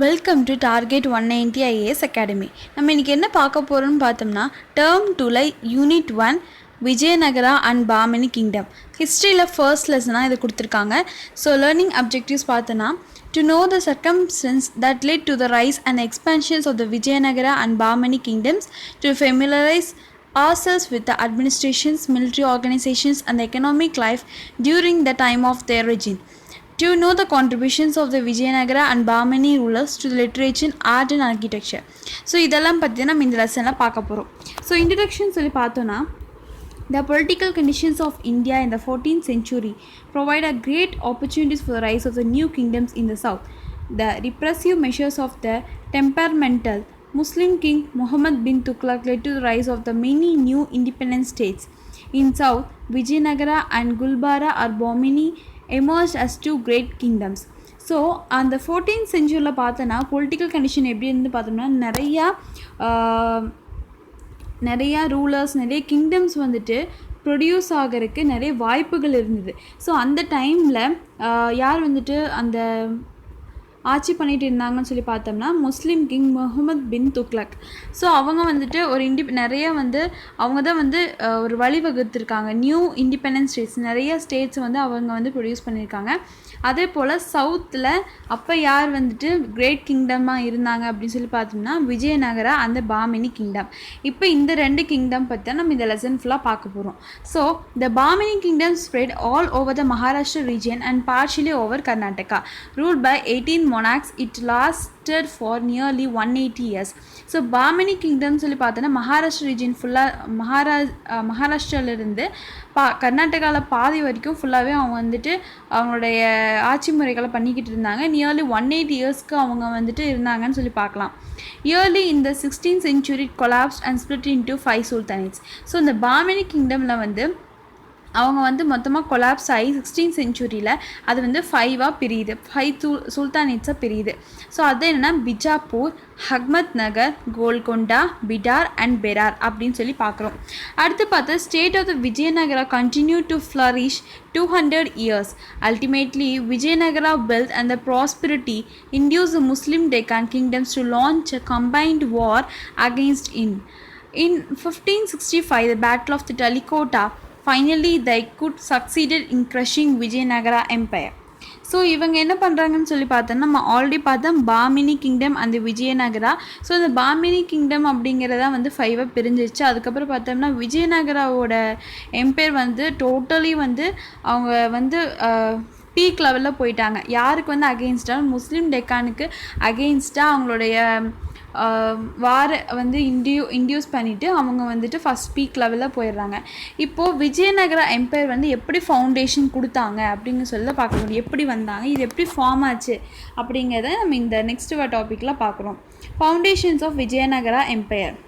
Welcome to target 190 IAS academy. நம்ம இன்றைக்கி என்ன பார்க்க போகிறோம்னு பார்த்தோம்னா, term 2 unit 1 Vijayanagara and Bahmani kingdom ஹிஸ்ட்ரியில் ஃபர்ஸ்ட் லெசனாக இது கொடுத்துருக்காங்க. ஸோ லேர்னிங் அப்ஜெக்டிவ்ஸ் பார்த்தோன்னா, to know the circumstances that led to the rise and expansions of the Vijayanagar and Bahmani kingdoms, to familiarize ourselves with the administrations, military organizations and the economic life during the time of their regime. To know the contributions of the Vijayanagar and Bahmani rulers to the literature, art and architecture. So இதெல்லாம் பற்றி நம்ம இந்த லெசனில் பார்க்க போகிறோம். So introduction சொல்லி பார்த்தோன்னா, the political conditions of India in the 14th century provide a great opportunities for the rise of the new kingdoms in the south. The repressive measures of the temperamental Muslim king Muhammad bin Tughlaq led to the rise of the many new independent states. In south, Vijayanagara and Gulbara or Bahmani emerged as two great kingdoms. So அந்த 14th செஞ்சுரியில் பார்த்தோன்னா political condition எப்படி இருந்து பார்த்தோம்னா, நிறையா rulers, நிறைய kingdoms வந்துட்டு produce ஆகிறதுக்கு நிறைய வாய்ப்புகள் இருந்தது. ஸோ அந்த டைமில் யார் வந்துட்டு அந்த ஆட்சி பண்ணிகிட்டு இருந்தாங்கன்னு சொல்லி பார்த்தோம்னா, முஸ்லீம் கிங் முகமது பின் துக்ளக். ஸோ அவங்க வந்துட்டு ஒரு நிறைய வந்து அவங்க தான் வந்து ஒரு வழிவகுத்திருக்காங்க. நியூ இண்டிபெண்டன்ஸ் ஸ்டேட்ஸ், நிறைய ஸ்டேட்ஸ் வந்து அவங்க வந்து ப்ரொடியூஸ் பண்ணியிருக்காங்க. அதே போல் சவுத்தில் அப்போ யார் வந்துட்டு கிரேட் கிங்டமாக இருந்தாங்க அப்படின்னு சொல்லி பார்த்தோம்னா, விஜயநகரா அந்த பாமினி கிங்டம். இப்போ இந்த ரெண்டு கிங்டம் பற்றி தான் நம்ம இந்த லெசன் ஃபுல்லாக பார்க்க போகிறோம். So the Bahmani kingdom spread all over the Maharashtra region and partially over Karnataka. Ruled by 18 monarchs, it lasted for nearly 180 years. So Bahmani kingdom சொல்லி பார்த்தோன்னா மகாராஷ்டிரா ரீஜன் ஃபுல்லாக மகாராஷ்டிராவிலிருந்து கர்நாடகாவில் பாதி வரைக்கும் ஃபுல்லாகவே அவங்க வந்துட்டு அவங்களுடைய ஆட்சி முறைகளை பண்ணிக்கிட்டு இருந்தாங்க. நியர்லி 180 இயர்ஸ்க்கு அவங்க வந்துட்டு இருந்தாங்கன்னு சொல்லி பார்க்கலாம். இயர்லி இந்த 16th century collapsed and split into 5 sultanates. So இந்த பாமினி கிங்டமில் வந்து அவங்க வந்து மொத்தமாக கொலாப்ஸ் ஆகி 16th centuryயில் அது வந்து 5 பிரியுது, 5 சுல்தானேட்ஸாக பிரியுது. ஸோ அது என்னென்னா பிஜாப்பூர், ஹக்மத் நகர், கோல்கொண்டா, பிடார் அண்ட் பெரார் அப்படின்னு சொல்லி பார்க்குறோம். அடுத்து பார்த்தா state of the Vijayanagara continue to flourish 200 years. Ultimately, Vijayanagara wealth and the prosperity induced the Muslim Deccan kingdoms to launch a combined war against In 1565, the Battle of the Talikota, finally they could succeeded in crushing Vijayanagara Empire. So இவங்க என்ன பண்ணுறாங்கன்னு சொல்லி பார்த்தோன்னா, நம்ம already பார்த்தோம் Bhamini kingdom அந்த Vijayanagara. So இந்த Bhamini kingdom அப்படிங்கிறதா வந்து 5 பிரிஞ்சிச்சு. அதுக்கப்புறம் பார்த்தோம்னா விஜயநகராவோட எம்பையர் வந்து டோட்டலி வந்து அவங்க வந்து பீக் லெவலில் போயிட்டாங்க. யாருக்கு வந்து அகெயின்ஸ்டாக, முஸ்லீம் டெக்கானுக்கு அகெயின்ஸ்டாக அவங்களுடைய வார வந்து இன்டியூஸ் பண்ணிவிட்டு அவங்க வந்துட்டு ஃபஸ்ட் பீக் லெவலில் போயிடுறாங்க. இப்போது விஜயநகரா எம்பையர் வந்து எப்படி ஃபவுண்டேஷன் கொடுத்தாங்க அப்படிங்க சொல்ல பார்க்க முடியும். எப்படி வந்தாங்க, இது எப்படி ஃபார்ம் ஆச்சு அப்படிங்கிறத நம்ம இந்த நெக்ஸ்ட் டாப்பிக்கில் பார்க்குறோம். Foundations of Vijayanagara empire.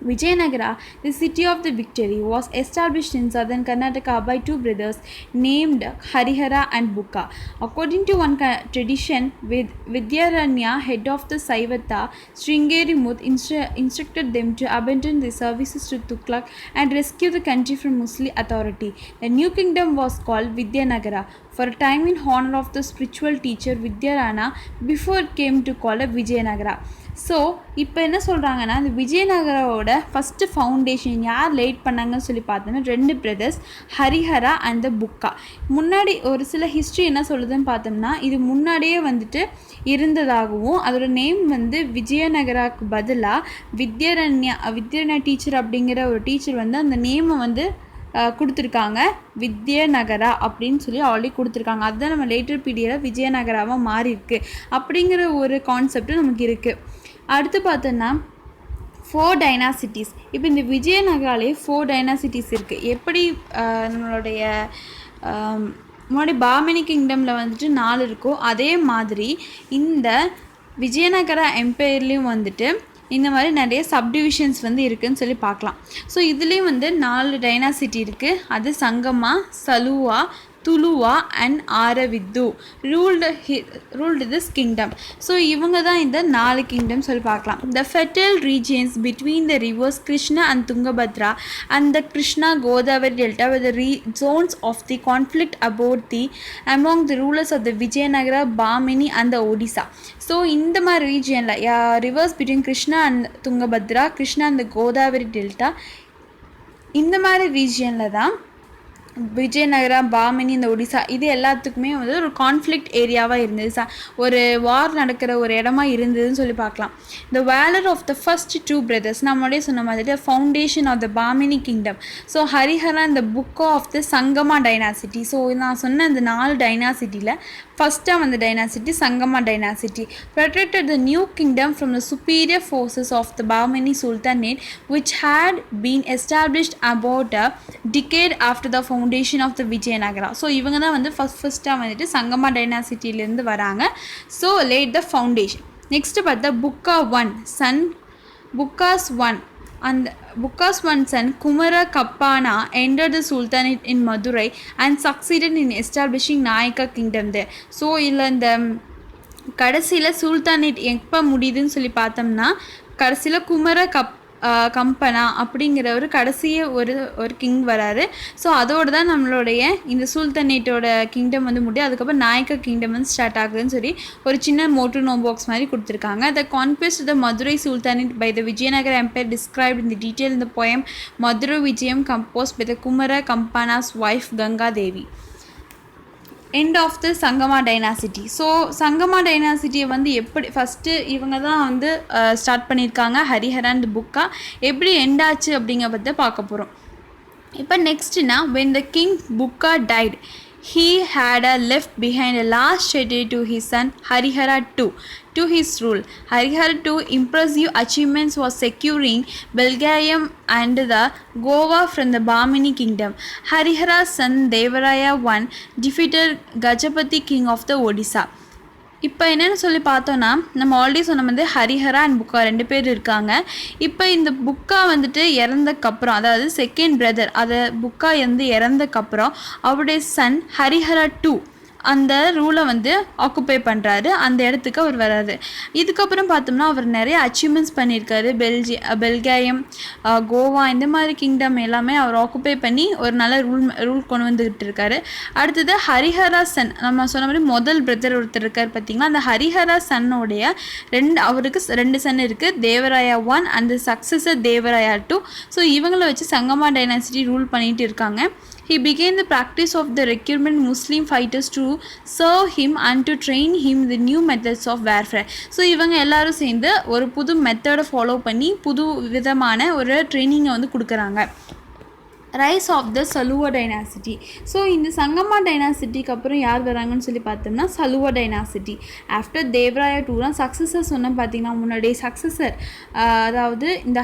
Vijayanagara, the city of the victory, was established in southern Karnataka by two brothers named Harihara and Bukka. According to one tradition, Vidyaranya, head of the Saivata, Sringeri Muth instructed them to abandon their services to Tughlaq and rescue the country from Muslim authority. The new kingdom was called Vijayanagar for a time in honor of the spiritual teacher Vidyarana before it came to call it Vijayanagara. So இப்போ என்ன சொல்கிறாங்கன்னா, இந்த விஜயநகரோட first foundation யார் late பண்ணாங்கன்னு சொல்லி பார்த்தோன்னா 2 brothers, Harihara and the புக்கா. முன்னாடி ஒரு சில ஹிஸ்ட்ரி என்ன சொல்லுதுன்னு பார்த்தோம்னா, இது முன்னாடியே வந்துட்டு இருந்ததாகவும் அதோட நேம் வந்து விஜயநகராவுக்கு பதிலாக வித்யரண்யா டீச்சர் அப்படிங்கிற ஒரு டீச்சர் வந்து அந்த நேமை வந்து கொடுத்துருக்காங்க, வித்யநகரா அப்படின்னு சொல்லி ஆல்ரெடி கொடுத்துருக்காங்க. அதுதான் நம்ம லேட்டர் பீரியடில் விஜயநகராவாக மாறியிருக்கு அப்படிங்கிற ஒரு கான்செப்ட் நமக்கு இருக்குது. அடுத்து பார்த்தோன்னா 4 டைனாசிட்டிஸ். இப்போ இந்த விஜயநகராலே 4 டைனாசிட்டிஸ் இருக்குது. எப்படி நம்மளுடைய முன்னாடி பாமினி கிங்டமில் வந்துட்டு 4 இருக்கோ, அதே மாதிரி இந்த விஜயநகரா எம்பையர்லேயும் வந்துட்டு இந்த மாதிரி நிறைய சப்டிவிஷன்ஸ் வந்து இருக்குதுன்னு சொல்லி பார்க்கலாம். ஸோ இதுலேயும் வந்து 4 டைனாசிட்டி இருக்குது. அது Sangma, சலுவா, Tuluva and Araviddu ruled this kingdom. So இவங்க தான் இந்த 4 kingdom சொல்லி பார்க்கலாம். The fertile regions between the rivers Krishna and Tungabhadra and the Krishna Godavari delta were the zones of the conflict among the rulers of the Vijayanagara, Bahmani and the Odisha. So இந்த மாதிரி ரீஜியனில் rivers between Krishna and Tungabhadra, Krishna and Godavari delta, இந்த மாதிரி ரீஜியனில் தான் விஜயநகரா, பாமினி, இந்த ஒடிசா இது எல்லாத்துக்குமே வந்து ஒரு கான்ஃப்ளிக்ட் ஏரியாவாக இருந்தது, ஒரு வார் நடக்கிற ஒரு இடமா இருந்ததுன்னு சொல்லி பார்க்கலாம். The valour of the first 2 brothers, நம்மளே சொன்ன மாதிரி foundation of the Bahmani kingdom. So Harihara இந்த Bukka of the Sangama dynasty. So நான் சொன்ன இந்த 4 டைனாசிட்டியில் ஃபஸ்ட்டாக வந்த dynasty Sangama dynasty protected the new kingdom from the superior forces of the Bahmani Sultanate, which had been established about a decade after the foundation of the Vijayanagar. So இவங்க தான் வந்து ஃபஸ்ட்டாக வந்துட்டு சங்கமா டைனாசிட்டியிலேருந்து வராங்க. So late the foundation. Next பார்த்தா Bukka's one son Kumara Kappana entered the Sultanate in Madurai and succeeded in establishing Nayaka kingdom there. So இதில் இந்த கடைசியில் சுல்தானேட் எப்போ முடியுதுன்னு சொல்லி பார்த்தோம்னா, கடைசியில் கம்பனா அப்படிங்கிற ஒரு கடைசிய ஒரு கிங் வராரு. ஸோ அதோடு தான் நம்மளுடைய இந்த சுல்தானேட்டோட கிங்டம் வந்து முடியும். அதுக்கப்புறம் நாயக்க கிங்டம் வந்து ஸ்டார்ட் ஆகுதுன்னு சொல்லி ஒரு சின்ன நோ பாக்ஸ் மாதிரி கொடுத்துருக்காங்க. The conquest the Madurai sultanate by the Vijayanagar empire described in the detail இந்த poem Madurai Vijayam composed by the Kumara Kampana's wife Ganga Devi. End of the Sangama dynasty. So Sangama டைனாசிட்டியை வந்து எப்படி ஃபஸ்ட்டு இவங்க தான் வந்து ஸ்டார்ட் பண்ணியிருக்காங்க, ஹரிஹரா அண்ட் புக்கா. எப்படி எண்ட் ஆச்சு அப்படிங்கிறத பார்க்க போகிறோம். இப்போ நெக்ஸ்ட்னா when the king Bukka died, he had left behind a last schedule to his son Harihara II to his rule. Harihara II impressive achievements was securing Belgaum and the Goa from the Bahmani kingdom. Harihara's son Devaraya I defeated Gajapati king of the Odisha. இப்போ என்னென்னு சொல்லி பார்த்தோன்னா, நம்ம already சொன்ன வந்து Harihara and புக்கா 2 பேர் இருக்காங்க. இப்போ இந்த புக்கா வந்துட்டு இறந்தக்கப்புறம், அதாவது செகண்ட் பிரதர், அதை புக்கா இறந்தக்கப்புறம் அவருடைய சன் ஹரிஹரா II அந்த ரூலை வந்து ஆக்குப்பை பண்ணுறாரு, அந்த இடத்துக்கு அவர் வராது. இதுக்கப்புறம் பார்த்தோம்னா அவர் நிறைய அச்சீவ்மெண்ட்ஸ் பண்ணியிருக்காரு. பெல்காயம், கோவா இந்த மாதிரி கிங்டம் எல்லாமே அவர் ஆக்குப்பை பண்ணி ஒரு நல்ல ரூல் கொண்டு வந்துக்கிட்டு இருக்காரு. அடுத்தது ஹரிஹரா சன், நம்ம சொன்ன மாதிரி முதல் பிரதர் ஒருத்தர் இருக்கார் பார்த்திங்களா, அந்த ஹரிஹரா சன்னோடைய அவருக்கு 2 சன் இருக்குது, Devaraya I and successor Devaraya II. So இவங்களை வச்சு சங்கமா டைனாசிட்டி ரூல் பண்ணிட்டு இருக்காங்க. He began the practice of the recruitment Muslim fighters to serve him and to train him the new methods of warfare. So இவங்க எல்லாரும் சேர்ந்து ஒரு புது மெத்தடை ஃபாலோ பண்ணி புது விதமான ஒரு ட்ரைனிங்கை வந்து கொடுக்குறாங்க. Rise of the Saluva dynasty. So இந்த சங்கமா டைனாசிட்டிக்கு அப்புறம் யார் வராங்கன்னு சொல்லி பார்த்தோம்னா Saluva dynasty. After Devaraya II தான் சக்ஸஸர் சொன்ன பார்த்தீங்கன்னா, முன்னாடி சக்ஸஸர் அதாவது இந்த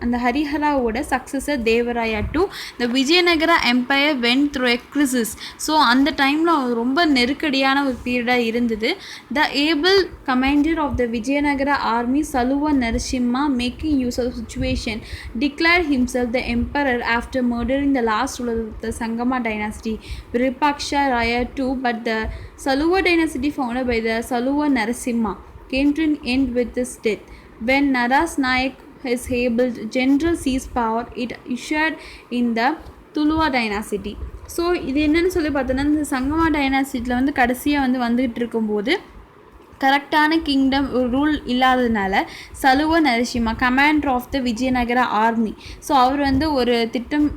அந்த ஹரிஹராவோட சக்ஸஸர் தேவராயா II. இந்த Vijayanagara empire went through a crisis. So அந்த டைமில் ரொம்ப நெருக்கடியான ஒரு பீரியடாக இருந்தது. The able commander of the Vijayanagara army Saluva Narasimha making use of situation declared himself the emperor after murdering the last ruler of the Sangama dynasty, Virupaksha Raya II. But the Saluva dynasty founded by the Saluva Narasimha came to an end with his death. When Naras Nayak is able general seized power, it issued in the Tuluva dynasty. So இது என்னென்னு சொல்லி பார்த்தோன்னா, இந்த சங்கமா டைனாசிட்டியில் வந்து கடைசியாக வந்துகிட்டு இருக்கும்போது கரெக்டான கிங்டம் ரூல் இல்லாததுனால Saluva Narasimha commander of the Vijayanagara army, so அவர் வந்து ஒரு திட்டம்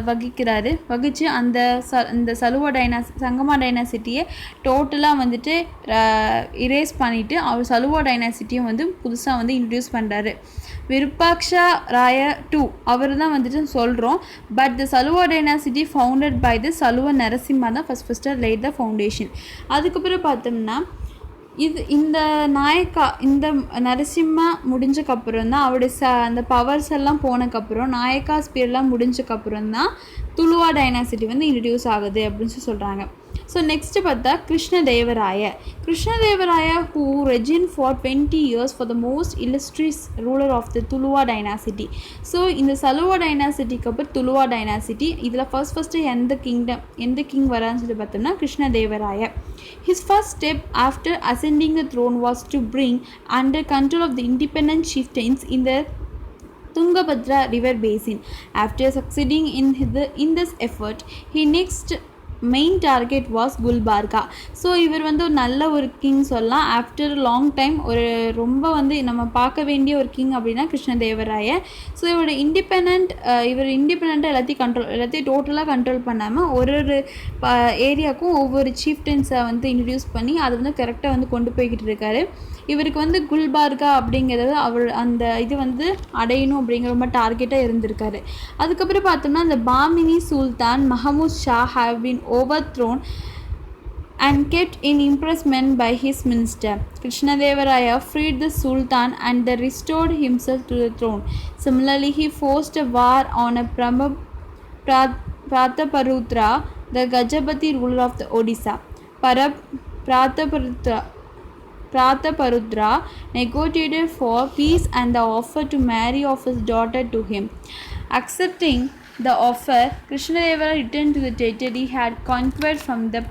வகித்து அந்த சலுவா சங்கமா டைனாசிட்டியை டோட்டலாக வந்துட்டு இரேஸ் பண்ணிவிட்டு அவர் சலுவா டைனாசிட்டியும் வந்து புதுசாக வந்து இன்ட்ரடியூஸ் பண்ணுறாரு. விருப்பாக்ஷா ராய II அவர் தான் வந்துட்டு சொல்கிறோம். But the Saluva dynasty founded by the Saluva Narasimha தான் ஃபஸ்ட்டு லேட் த ஃபவுண்டேஷன். அதுக்கப்புறம் பார்த்தோம்னா இந்த இந்த நரசிம்மா முடிஞ்சக்கப்புறம் தான் அவருடைய அந்த பவர்ஸ் எல்லாம் போனக்கப்புறம் நாயக்கா ஸ்பீர்லாம் முடிஞ்சக்கப்புறம் தான் துளுவா டைனாசிட்டி வந்து இன்ட்ரடியூஸ் ஆகுது அப்படின்னு சொல்கிறாங்க. ஸோ நெக்ஸ்ட்டு பார்த்தா Krishnadevaraya who reigned for 20 years for the most illustrious ruler of the Tuluva dynasty. So இந்த சலுவா டைனாசிட்டிக்கு அப்புறம் துளுவா டைனாசிட்டி இதில் ஃபர்ஸ்ட் எந்த கிங் வரான்னு சொல்லி பார்த்தோம்னா Krishnadevaraya. His first step after ascending the throne was to bring under control of the independent chieftains in the Tungabhadra river basin. After succeeding in this effort, he next main target was Gulbarga. So இவர் வந்து ஒரு நல்ல ஒரு king சொல்லலாம். After long time ஒரு ரொம்ப வந்து நம்ம பார்க்க வேண்டிய ஒரு கிங் அப்படின்னா கிருஷ்ணதேவராய. ஸோ இவர் இண்டிபெண்ட்டாக எல்லாத்தையும் டோட்டலாக கண்ட்ரோல் பண்ணாமல் ஒரு ஏரியாவுக்கும் ஒவ்வொரு சீஃப்டன்ஸை வந்து இன்ட்ரடியூஸ் பண்ணி அதை வந்து கரெக்டாக வந்து கொண்டு போய்கிட்டு இருக்காரு. இவருக்கு வந்து குல்பார்கா அப்படிங்கிறது அவர் அந்த இது வந்து அடையணும் அப்படிங்கிற ரொம்ப டார்கெட்டாக இருந்திருக்காரு. அதுக்கப்புறம் பார்த்தோம்னா அந்த Bahmani sultan Mahmud Shah have been overthrown and kept in imprisonment by his minister. Krishnadevaraya freed the Sultan and restored himself to the throne. Similarly, he forced a war on a Prataparudra, the Gajapati ruler of the Odisha. Prataparudra negotiated for peace and the offer to marry of his daughter to him. Accepting the offer, Krishnadevaraya returned to the territory he had conquered from the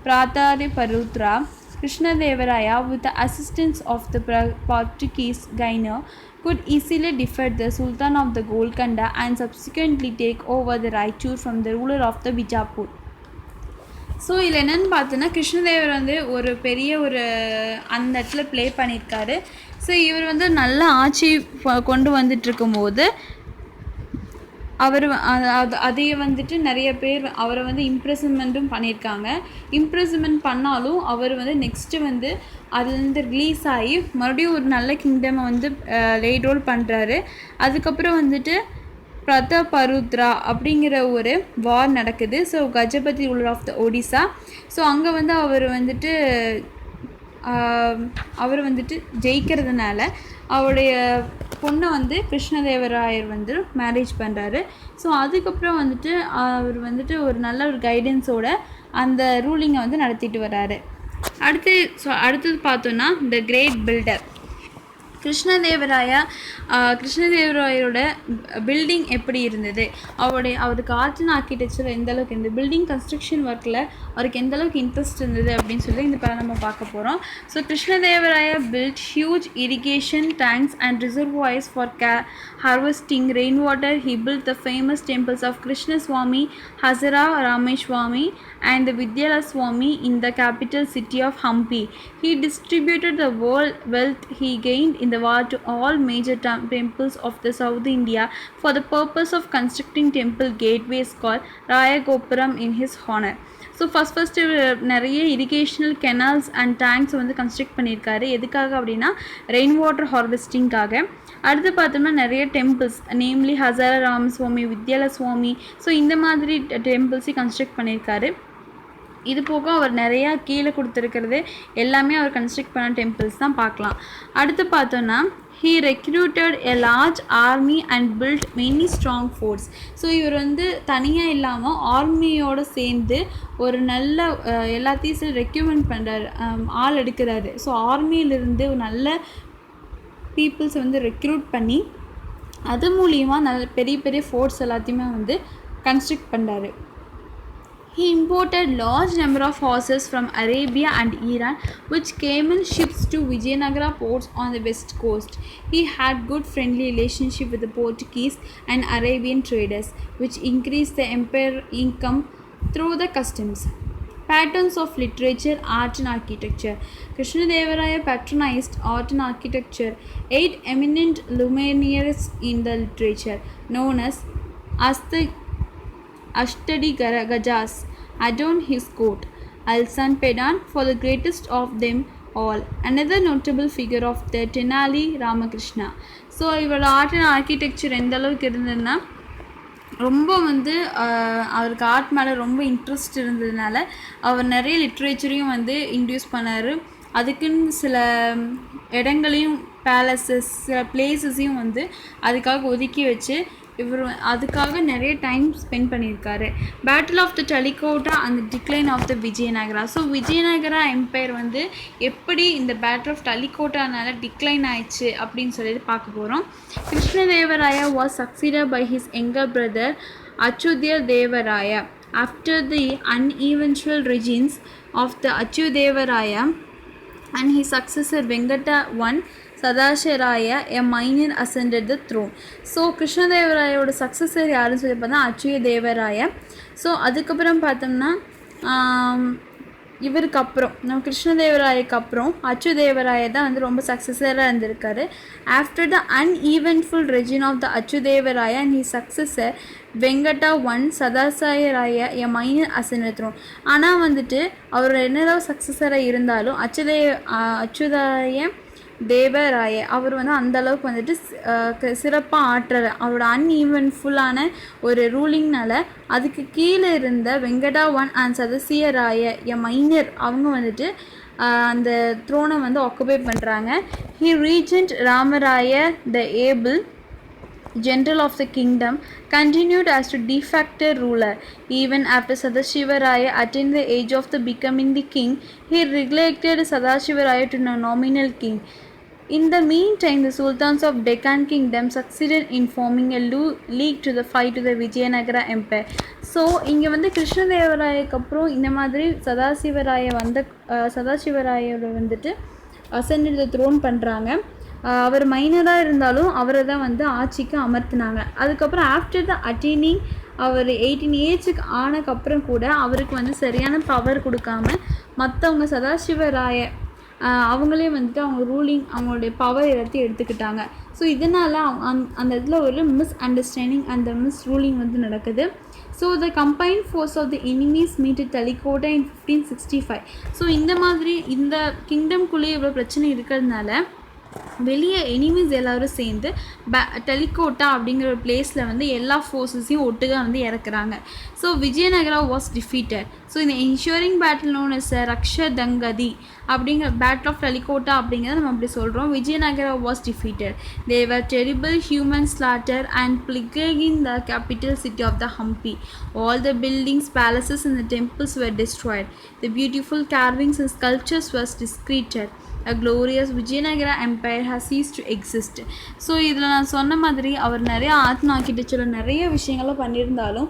Prataparudra. Krishnadevaraya, with the assistance of the Portuguese governor, could easily defeat the Sultan of the Golconda and subsequently take over the Raichur from the ruler of the Bijapur. So இதில் என்னென்னு பார்த்தோன்னா கிருஷ்ணதேவர் வந்து ஒரு பெரிய ஒரு அந்த இடத்துல play பண்ணியிருக்காரு. ஸோ இவர் வந்து நல்ல ஆட்சி கொண்டு வந்துட்டுருக்கும்போது அவர் அதை வந்துட்டு நிறைய பேர் அவரை வந்து இம்ப்ரெஸ்மெண்ட்டும் பண்ணியிருக்காங்க. இம்ப்ரெஸ்மெண்ட் பண்ணாலும் அவர் வந்து நெக்ஸ்ட்டு வந்து அதுலேருந்து ரிலீஸ் ஆகி மறுபடியும் ஒரு நல்ல கிங்டமை வந்து லேட் ரோல் பண்ணுறாரு. அதுக்கப்புறம் வந்துட்டு பிரதாபருத்ரா அப்படிங்கிற ஒரு வார் நடக்குது. So Gajapati ruler of the Odisha. ஸோ அங்கே வந்து அவர் வந்துட்டு ஜெயிக்கிறதுனால அவருடைய பொண்ணை வந்து கிருஷ்ணதேவராயர் வந்து மேரேஜ் பண்ணுறாரு. ஸோ அதுக்கப்புறம் வந்துட்டு அவர் வந்துட்டு ஒரு நல்ல ஒரு கைடன்ஸோட அந்த ரூலிங்கை வந்து நடத்திட்டு வர்றாரு. அடுத்தது பார்த்தோன்னா த கிரேட் பில்டர் கிருஷ்ணதேவராயரோட பில்டிங் எப்படி இருந்தது, அவருக்கு ஆர்ட் அண்ட் ஆர்கிடெக்சர் எந்த அளவுக்கு இருந்தது, பில்டிங் கன்ஸ்ட்ரக்ஷன் ஒர்க்கில் அவருக்கு எந்த அளவுக்கு இன்ட்ரெஸ்ட் இருந்தது அப்படின்னு சொல்லி இந்த படம் நம்ம பார்க்க போகிறோம். So Krishnadevaraya built huge irrigation tanks and reservoirs for harvesting rainwater. He built the famous temples of Krishna Swami, Hazara Rameswamy and the Vidyala Swami in the capital city of Hampi. He distributed the wealth he gained in the war to all major temples of the South India for the purpose of constructing temple gateways called Raya Gopuram in his honor. So first நிறைய இரிகேஷனல் canals and tanks வந்து construct பண்ணியிருக்காரு. எதுக்காக அப்படின்னா rain water ஹார்வெஸ்டிங்காக. அடுத்து பார்த்தோம்னா நிறைய temples, namely Hazara Ramaswamy, வித்யால சுவாமி, so இந்த மாதிரி டெம்பிள்ஸையும் கன்ஸ்ட்ரக்ட் பண்ணியிருக்காரு. இது போக அவர் நிறையா கீழே கொடுத்துருக்கிறது எல்லாமே அவர் கன்ஸ்ட்ரக்ட் பண்ண டெம்பிள்ஸ் தான் பார்க்கலாம். அடுத்து பார்த்தோன்னா he recruited a large army and built many strong forts. So இவர் வந்து தனியாக இல்லாமல் ஆர்மியோடு சேர்ந்து ஒரு நல்ல எல்லாத்தையும் ரெக்யூமெண்ட் பண்ணுறாரு, ஆள் எடுக்கிறாரு. ஸோ ஆர்மியிலிருந்து ஒரு நல்ல பீப்புள்ஸை வந்து ரெக்ரூட் பண்ணி அது மூலியமாக நல்ல பெரிய பெரிய ஃபோர்ட்ஸ் எல்லாத்தையுமே வந்து கன்ஸ்ட்ரக்ட் பண்ணுறாரு. He imported large number of horses from Arabia and Iran, which came in ships to Vijayanagar ports on the west coast. He had good friendly relationship with the Portuguese and Arabian traders, which increased the empire income through the customs. Patterns of literature, art and architecture. Krishnadevaraya patronized art and architecture. 8 eminent luminaries in the literature, known as the Ashtadi Gajas, adorned his court. Alsan Pedan for the greatest of them all. Another notable figure of the Tenali Ramakrishna. So இவரோட art and architecture எந்த அளவுக்கு இருந்ததுன்னா ரொம்ப வந்து அவருக்கு art மேலே ரொம்ப interest இருந்ததுனால அவர் நிறைய லிட்ரேச்சரையும் வந்து இன்ட்ரடியூஸ் பண்ணார். அதுக்குன்னு சில இடங்களையும் பேலஸஸ் சில பிளேஸஸையும் வந்து அதுக்காக ஒதுக்கி வச்சு இவர் அதுக்காக நிறைய டைம் ஸ்பெண்ட் பண்ணியிருக்காரு. Battle of the Talikota and decline of the Vijayanagara. So Vijayanagara empire வந்து எப்படி இந்த பேட்டில் ஆஃப் டலிகோட்டானால டிக்ளைன் ஆயிடுச்சு அப்படின்னு சொல்லிட்டு பார்க்க போகிறோம். Krishnadevaraya was succeeded by his younger brother Achyuta Devaraya. After the uneventual reigns of the Achyudevaraya and his successor Venkata I Sadasharaya, a minor ascended the throne. So கிருஷ்ணதேவராயோட successor யாருன்னு சொல்லி பார்த்தா அச்சுதேவராய. ஸோ அதுக்கப்புறம் பார்த்தோம்னா இவருக்கு அப்புறம் நம்ம கிருஷ்ணதேவராயக்கு அப்புறம் அச்சுதேவராய தான் வந்து ரொம்ப சக்ஸஸராக இருந்திருக்காரு. After the uneventful reign of the Achyutadevaraya and his successor Venkata one Sadasivaraya a minor ascended throne. ஆனால் வந்துட்டு அவர் என்னதான் சக்ஸஸராக இருந்தாலும் அச்சுதாய தேவராய அவர் வந்து அந்தளவுக்கு வந்துட்டு சிறப்பாக ஆற்றலை அவரோட அன்ஈவன்ஃபுல்லான ஒரு ரூலிங்னால அதுக்கு கீழே இருந்த Venkata one and Sadasivaraya a minor அவங்க வந்துட்டு அந்த த்ரோனை வந்து ஆக்குபை பண்ணுறாங்க. He regent Ramaraya the able general of the kingdom continued as to de facto ruler. Even after Sadashivaraya attained the age of becoming the king, he reelected Sadashivaraya to a nominal king. In the meantime, the sultans of Deccan kingdom succeeded in forming a league to the fight to the Vijayanagara empire. So இங்கே வந்து கிருஷ்ணதேவராயக்கு அப்புறம் இந்த மாதிரி சதாசிவராயோட வந்துட்டு அசெண்டட் the throne பண்ணுறாங்க. அவர் மைனராக இருந்தாலும் அவரை தான் வந்து ஆட்சிக்கு அமர்த்தினாங்க. அதுக்கப்புறம் ஆஃப்டர் த அட்டெய்னிங் அவர் 18 ஏஜுக்கு ஆனதுக்கப்புறம் கூட அவருக்கு வந்து சரியான பவர் கொடுக்காம மற்றவங்க சதாசிவராய அவங்களே வந்துட்டு அவங்க ரூலிங் அவங்களுடைய பவர் எல்லாத்தையும் எடுத்துக்கிட்டாங்க. ஸோ இதனால் அந்த இடத்துல ஒரு மிஸ் அண்டர்ஸ்டாண்டிங் அந்த மிஸ் ரூலிங் வந்து நடக்குது. So the combined forces of the enemies meet Talikota in 1565. So இந்த மாதிரி இந்த கிங்டம்குள்ளேயே இவ்வளோ பிரச்சனை இருக்கிறதுனால வெளியே எனிமீஸ் எல்லோரும் சேர்ந்து டெலிகோட்டா அப்படிங்கிற ஒரு பிளேஸில் வந்து எல்லா ஃபோர்ஸஸையும் ஒட்டுగా வந்து இறக்குறாங்க. So Vijayanagara was defeated. So இந்த ensuring battle known as Rakshatangadi அப்படிங்கிற பேட்டில் ஆஃப் டெலிகோட்டா அப்படிங்கிறத நம்ம அப்படி சொல்கிறோம். Vijayanagara was defeated. They were terrible human slaughter and pillaging the capital city of the Hampi. All the buildings, palaces and the temples were destroyed. The beautiful carvings and sculptures was discredited. A glorious Vijayanagar empire has ceased to exist. So இதில் நான் சொன்ன மாதிரி அவர் நிறைய ஆர்க்கிடெக்சரில் நிறைய விஷயங்களை பண்ணியிருந்தாலும்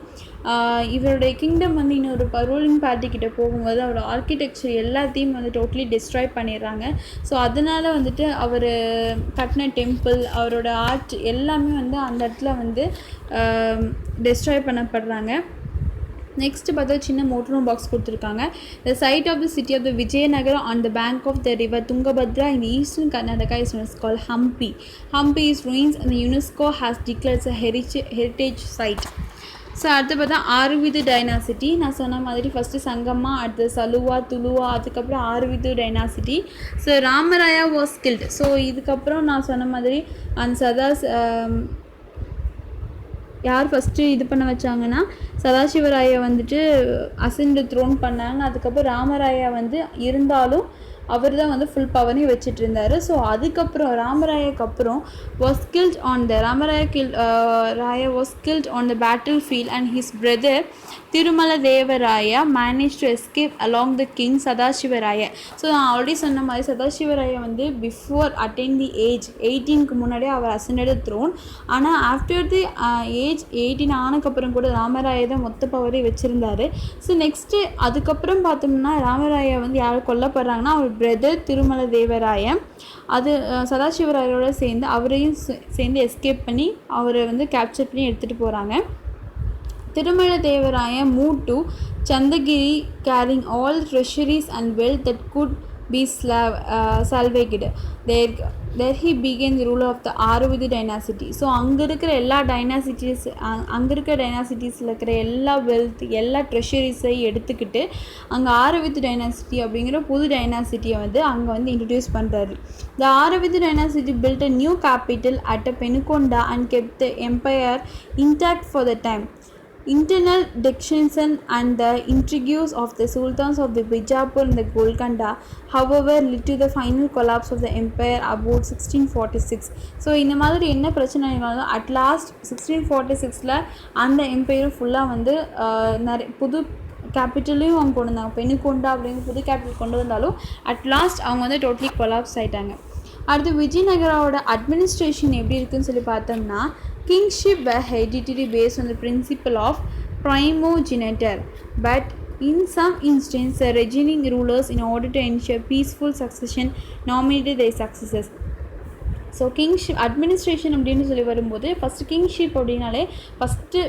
இவருடைய kingdom வந்து இன்னொரு ரூலிங் பார்ட்டிக்கிட்ட போகும்போது அவரோட ஆர்க்கிடெக்சர் எல்லாத்தையும் வந்து டோட்டலி டிஸ்ட்ராய் பண்ணிடுறாங்க. ஸோ அதனால் வந்துட்டு அவர் கட்டின டெம்பிள் அவரோட ஆர்ட் எல்லாமே வந்து அந்த இடத்துல வந்து டிஸ்ட்ராய் பண்ணப்படுறாங்க. நெக்ஸ்ட் பார்த்தா சின்ன மோட்டரும் பாக்ஸ் கொடுத்துருக்காங்க. The site of the city of the Vijayanagar on the bank of the river Tungabhadra in eastern Karnataka is call Hampi. Hampi is ruins and the UNESCO has declared a heritage site. So அடுத்து பார்த்தா ஆறுவிது dynasty. நான் சொன்ன மாதிரி first சங்கம்மா, அடுத்து சலுவா, துளுவா, அதுக்கப்புறம் Aravidu dynasty. So Ramaraya was killed. So இதுக்கப்புறம் நான் சொன்ன மாதிரி அந்த யார் ஃபஸ்ட்டு இது பண்ண வச்சாங்கன்னா சதாசிவராயை வந்துட்டு அசெண்ட் த்ரோன் பண்ணாங்க. அதுக்கப்புறம் ராமராயா வந்து இருந்தாலும் அவர் தான் வந்து ஃபுல் பவரையும் வச்சுட்டு இருந்தார். ஸோ அதுக்கப்புறம் ராமராயக்கு அப்புறம் Ramaraya was killed on the battle field and his brother Tirumala Devaraya manage to escape along the king Sadasivaraya. So நான் ஆல்ரெடி சொன்ன மாதிரி சதாசிவராய வந்து பிஃபோர் அட்டைன் தி ஏஜ் 18க்கு முன்னாடியே அவர் அசெண்டட் த்ரோன். ஆனால் ஆஃப்டர் தி ஏஜ் 18 ஆனதுக்கப்புறம் கூட ராமராய தான் மொத்த பவரையும் வச்சுருந்தார். ஸோ நெக்ஸ்ட்டு அதுக்கப்புறம் பார்த்தோம்னா ராமராயா வந்து யார் கொல்லப்படுறாங்கன்னா அவர் பிரதர் திருமல தேவராய அது சதாசிவராயோட சேர்ந்து அவரையும் சேர்ந்து எஸ்கேப் பண்ணி அவரை வந்து கேப்சர் பண்ணி எடுத்துகிட்டு போகிறாங்க. Tirumala Devaraya moved to Chandagiri carrying all treasuries and wealth that could be salvaged. There he began the rule of the Aravidu dynasty. So அங்கே இருக்கிற எல்லா டைனாசிட்டிஸில் இருக்கிற எல்லா வெல்த் எல்லா ட்ரெஷரிஸையும் எடுத்துக்கிட்டு அங்கே ஆறுவிது டைனாசிட்டி அப்படிங்கிற புது டைனாசிட்டியை வந்து அங்கே வந்து இன்ட்ரடியூஸ் பண்ணுறாரு. The Aravidu dynasty built a new capital at a Penukonda and kept the empire intact for the time. Internal dictation and the intrigues of the sultans of the Bijapur and the Golconda, however, led to the final collapse of the empire about 1646. So இந்த மாதிரி என்ன பிரச்சனை இருந்தாலும் at last 1646ல் அந்த empire ஃபுல்லாக வந்து நிறைய புது கேபிட்டலையும் அவங்க கொண்டு வந்தாங்க. பெனுகொண்டா அப்படிங்கிற புது கேபிட்டல் கொண்டு வந்தாலும் அட் லாஸ்ட் அவங்க வந்து டோட்டலி கொலாப்ஸ் ஆகிட்டாங்க. அடுத்து விஜயநகராவோட அட்மினிஸ்ட்ரேஷன் எப்படி இருக்குன்னு சொல்லி பார்த்தோம்னா, kingship were hereditary based on the principle of primogeniture, but in some instances the reigning rulers, in order to ensure peaceful succession, nominated their successors. So kinship administration அப்படின்னு சொல்லி வரும்போது first kinship அப்படின்னாலே first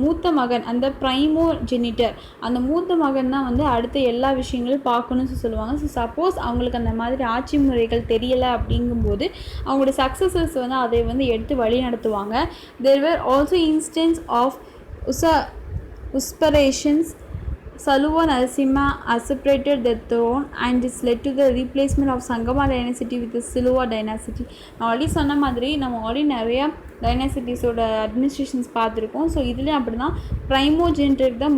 மூத்த மகன், அந்த ப்ரைமோ ஜெனிட்டர், அந்த மூத்த மகன் தான் வந்து அடுத்த எல்லா விஷயங்களும் பார்க்கணும்னு சொல்லுவாங்க. ஸோ சப்போஸ் அவங்களுக்கு அந்த மாதிரி ஆட்சி முறைகள் தெரியலை அப்படிங்கும்போது அவங்களோட சக்ஸஸர்ஸ் வந்து அதை வந்து எடுத்து வழி நடத்துவாங்க. There were also instances of usurpations. Saluva Narasimha usurpated the throne and this led to the replacement of Sangama dynasty with the Saluva dynasty. நான் ஆல்ரெடி சொன்ன மாதிரி நம்ம ஆல்ரெடி நிறையா டைனாசிட்டிஸோட அட்மினிஸ்ட்ரேஷன்ஸ் பார்த்துருக்கோம். ஸோ இதுலேயும் அப்படி தான் ப்ரைமோஜென்டருக்கு தான்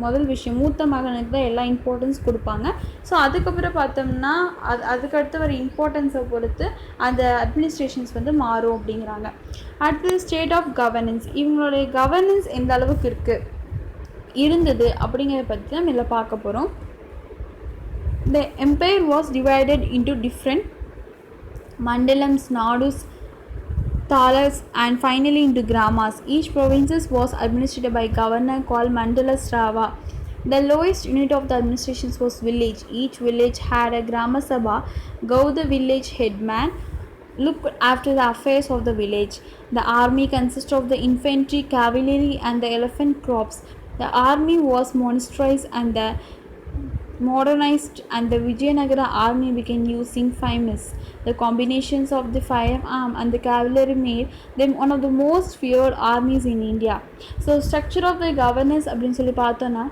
முதல் விஷயம், மூத்த மகனுக்கு தான் எல்லா இம்பார்ட்டன்ஸ் கொடுப்பாங்க. ஸோ அதுக்கப்புறம் பார்த்தோம்னா அதுக்கடுத்து வர இம்பார்ட்டன்ஸை பொறுத்து அந்த அட்மினிஸ்ட்ரேஷன்ஸ் வந்து மாறும் அப்படிங்கிறாங்க. அடுத்து ஸ்டேட் ஆஃப் கவர்னன்ஸ், இவங்களுடைய கவர்னன்ஸ் எந்த அளவுக்கு இருந்தது அப்படிங்கிறத பற்றி நம்ம இதில் பார்க்க போகிறோம். The empire was divided into different mandalams, nadus, taluks and finally into gramas. Each province was administered by a governor called mandala strava. The lowest unit of the administration was village. Each village had a grama sabha, the village headman looked after the affairs of the village. The army consisted of the infantry, cavalry and the elephant crops. The army was modernized and the Vijayanagara army began using famous. The combinations of the firearm and the cavalry made them one of the most feared armies in India. So structure of the governance அப்படின்னு சொல்லி பார்த்தோன்னா,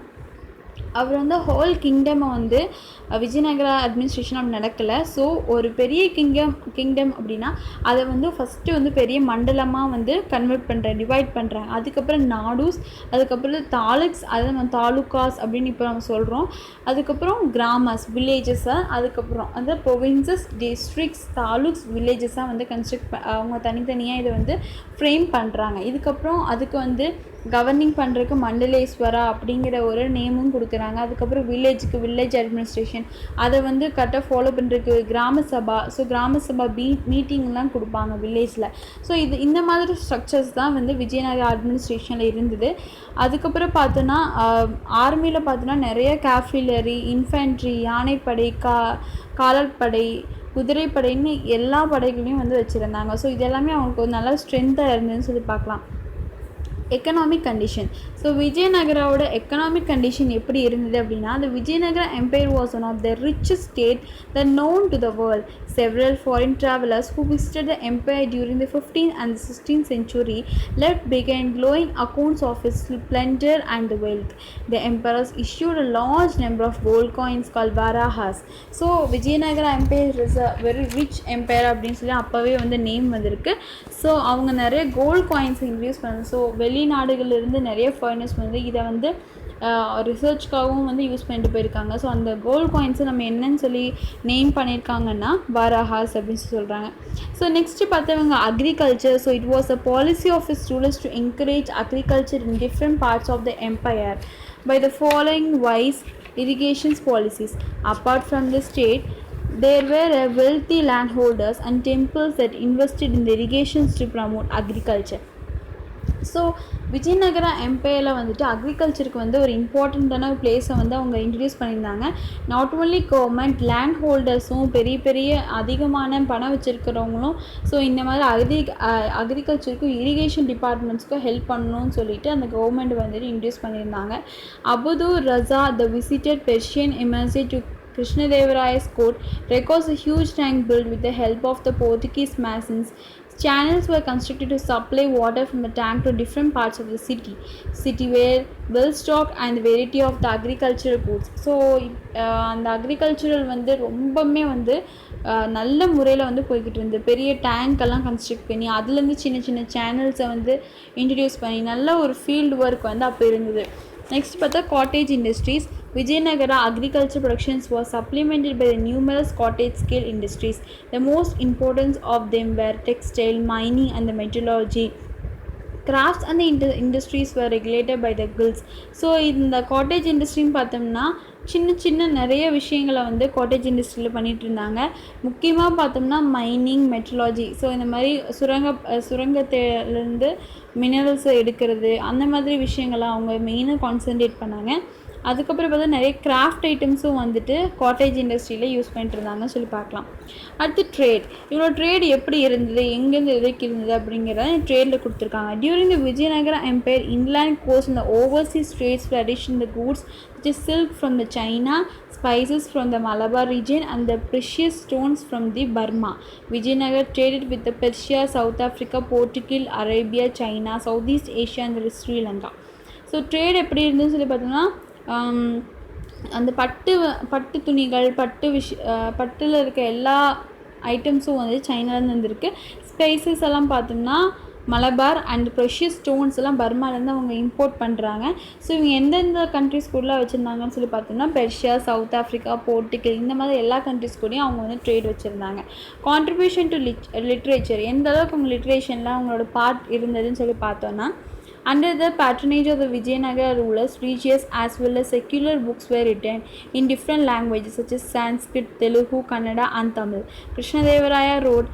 அவர் வந்து whole கிங்டமை வந்து Vijayanagara administration அப்படி நடக்கலை. So ஒரு பெரிய kingdom அப்படின்னா அதை வந்து ஃபஸ்ட்டு வந்து பெரிய மண்டலமாக வந்து டிவைட் பண்ணுறாங்க. அதுக்கப்புறம் நாடூஸ், அதுக்கப்புறம் தாலுக்ஸ், அதை நம்ம தாலுகாஸ் அப்படின்னு இப்போ நம்ம சொல்கிறோம். அதுக்கப்புறம் கிராமஸ், வில்லேஜஸை, அதுக்கப்புறம் அந்த ப்ரொவின்சஸ், டிஸ்ட்ரிக்ஸ், தாலுக்ஸ், வில்லேஜஸாக வந்து அவங்க தனித்தனியாக இதை வந்து ஃப்ரேம் பண்ணுறாங்க. இதுக்கப்புறம் அதுக்கு வந்து கவர்னிங் பண்ணுறதுக்கு மண்டலேஸ்வரா அப்படிங்கிற ஒரு நேமும் கொடுக்குறாங்க. அதுக்கப்புறம் வில்லேஜுக்கு வில்லேஜ் அட்மினிஸ்ட்ரேஷன், அதை வந்து கரெக்டாக ஃபாலோ பண்ணுறதுக்கு கிராம சபா, ஸோ கிராம சபா மீட்டிங்லாம் கொடுப்பாங்க வில்லேஜில். ஸோ இந்த மாதிரி ஸ்ட்ரக்சர்ஸ் தான் வந்து விஜயநகர அட்மினிஸ்ட்ரேஷனில் இருந்தது. அதுக்கப்புறம் பார்த்தோன்னா ஆர்மியில் பார்த்தோன்னா நிறைய கேஃபிலரி, இன்ஃபேண்ட்ரி, யானைப்படை, காலாட்படை, குதிரைப்படைன்னு எல்லா படைகளையும் வந்து வச்சுருந்தாங்க. ஸோ இது எல்லாமே அவங்களுக்கு ஒரு நல்ல ஸ்ட்ரென்த்தாக இருந்ததுன்னு சொல்லி பார்க்கலாம். Economic condition. ஸோ விஜயநகராவோட எக்கனாமிக் கண்டிஷன் எப்படி இருந்தது அப்படின்னா, the Vijayanagar Empire was one of the richest state that known to the world. Several foreign travelers who visited the empire during the 15th and the 16th century left behind glowing accounts of its splendor and the wealth. The emperors issued a large number of gold coins called varahas. So Vijayanagara empire is a very rich empire அப்படின்னு சொல்லி அப்போவே வந்து name வந்திருக்கு. So அவங்க நிறைய gold coins increase பண்ணணும். So வெளிநாடுகளிலிருந்து நிறைய ஃபாரினர்ஸ் வந்து இதை வந்து ரிசர்ச்க்காகவும் வந்து யூஸ் பண்ணிட்டு போயிருக்காங்க. ஸோ அந்த கோல்ட் காயின்ஸை நம்ம என்னன்னு சொல்லி நேம் பண்ணியிருக்காங்கன்னா வாராஹாஸ் அப்படின்னு சொல்கிறாங்க. ஸோ நெக்ஸ்ட்டு பார்த்தவங்க agriculture. So it was a policy of his rulers to encourage agriculture in different parts of the empire by the following wise irrigation policies. Apart from the state, there were wealthy landholders and temples that invested in the irrigations to promote agriculture. So Vijayanagara எம்பையரில் வந்துட்டு அக்ரிகல்ச்சருக்கு வந்து ஒரு இம்பார்ட்டண்ட்டான பிளேஸை வந்து அவங்க introduce பண்ணியிருந்தாங்க. நாட் ஓன்லி கவர்மெண்ட், லேண்ட் ஹோல்டர்ஸும், பெரிய பெரிய அதிகமான பணம் வச்சுருக்கிறவங்களும் ஸோ இந்த மாதிரி அக்ரிகல்ச்சருக்கும் இரிகேஷன் டிபார்ட்மெண்ட்ஸ்க்கும் ஹெல்ப் பண்ணணும்னு சொல்லிட்டு அந்த கவர்மெண்ட் வந்துட்டு இன்ட்ரடியூஸ் பண்ணியிருந்தாங்க. Abdur Razzaq the visited Persian embassy to Krishnadevaraya's court records a huge tank built with the help of the Portuguese masons. Channels were constructed to supply water from the tank to different parts of the city were well stocked and variety of the agricultural goods. So அந்த agricultural வந்து ரொம்பவுமே வந்து நல்ல முறையில் வந்து போய்கிட்டு இருந்தது. பெரிய டேங்க்கெல்லாம் கன்ஸ்ட்ரக்ட் பண்ணி அதுலேருந்து சின்ன சின்ன சேனல்ஸை வந்து இன்ட்ரடியூஸ் பண்ணி நல்ல ஒரு ஃபீல்டு ஒர்க் வந்து அப்போ இருந்தது. நெக்ஸ்ட் பார்த்தா cottage industries. Vijayanagar agriculture productions was supplemented by the numerous cottage scale industries. The most important of them were textile, mining and the metallurgy. Crafts and the industries were regulated by the guilds. So இந்த cottage இண்டஸ்ட்ரின்னு பார்த்தோம்னா சின்ன சின்ன நிறைய விஷயங்களை வந்து cottage இண்டஸ்ட்ரியில் பண்ணிகிட்டு இருந்தாங்க. முக்கியமாக பார்த்தோம்னா மைனிங், மெட்ரலாஜி. ஸோ இந்த மாதிரி சுரங்கத்திலேருந்து மினரல்ஸை எடுக்கிறது, அந்த மாதிரி விஷயங்களை அவங்க மெயினாக கான்சன்ட்ரேட் பண்ணாங்க. அதுக்கப்புறம் பார்த்தா நிறைய கிராஃப்ட் ஐட்டம்ஸும் வந்துட்டு காட்டேஜ் இண்டஸ்ட்ரியில் யூஸ் பண்ணிட்டு இருந்தாங்கன்னு சொல்லி பார்க்கலாம். அடுத்து ட்ரேட். இவ்வளோ ட்ரேட் எப்படி இருந்தது, எங்கேருந்து எதுக்கு இருந்தது அப்படிங்கிறத ட்ரேடில் கொடுத்துருக்காங்க. During the Vijayanagara empire, inland coast இந்த overseas trades were addition the goods which is silk from the China, spices from the Malabar region and the precious stones from the Burma. Vijayanagar traded with the Persia, South Africa, Portugal, Arabia, China, Southeast Asia and Sri Lanka. So trade எப்படி இருந்ததுன்னு சொல்லி பார்த்தோம்னா அந்த பட்டு துணிகள், பட்டில் இருக்க எல்லா ஐட்டம்ஸும் வந்து சைனாலேருந்து வந்திருக்கு. ஸ்பைசஸ் எல்லாம் பார்த்தோம்னா மலபார் அண்ட் ப்ரெஷியஸ் ஸ்டோன்ஸ் எல்லாம் பர்மாலேருந்து அவங்க இம்போர்ட் பண்ணுறாங்க. ஸோ இவங்க எந்தெந்த கண்ட்ரிஸ் கூடலாம் வச்சுருந்தாங்கன்னு சொல்லி பார்த்தோம்னா பெர்ஷியா, சவுத் ஆஃப்ரிக்கா, போர்ட்டுகல் இந்த மாதிரி எல்லா கண்ட்ரிஸ் கூடயும் அவங்க வந்து ட்ரேட் வச்சுருந்தாங்க. கான்ட்ரிபியூஷன் டு லிட்ரேச்சர், எந்த அளவுக்கு அவங்க லிட்ரேஷனில் அவங்களோட பார்ட் இருந்ததுன்னு சொல்லி பார்த்தோன்னா, under the patronage of the Vijayanagar rulers, religious as well as secular books were written in different languages such as Sanskrit, Telugu, Kannada and Tamil. Krishnadevaraya wrote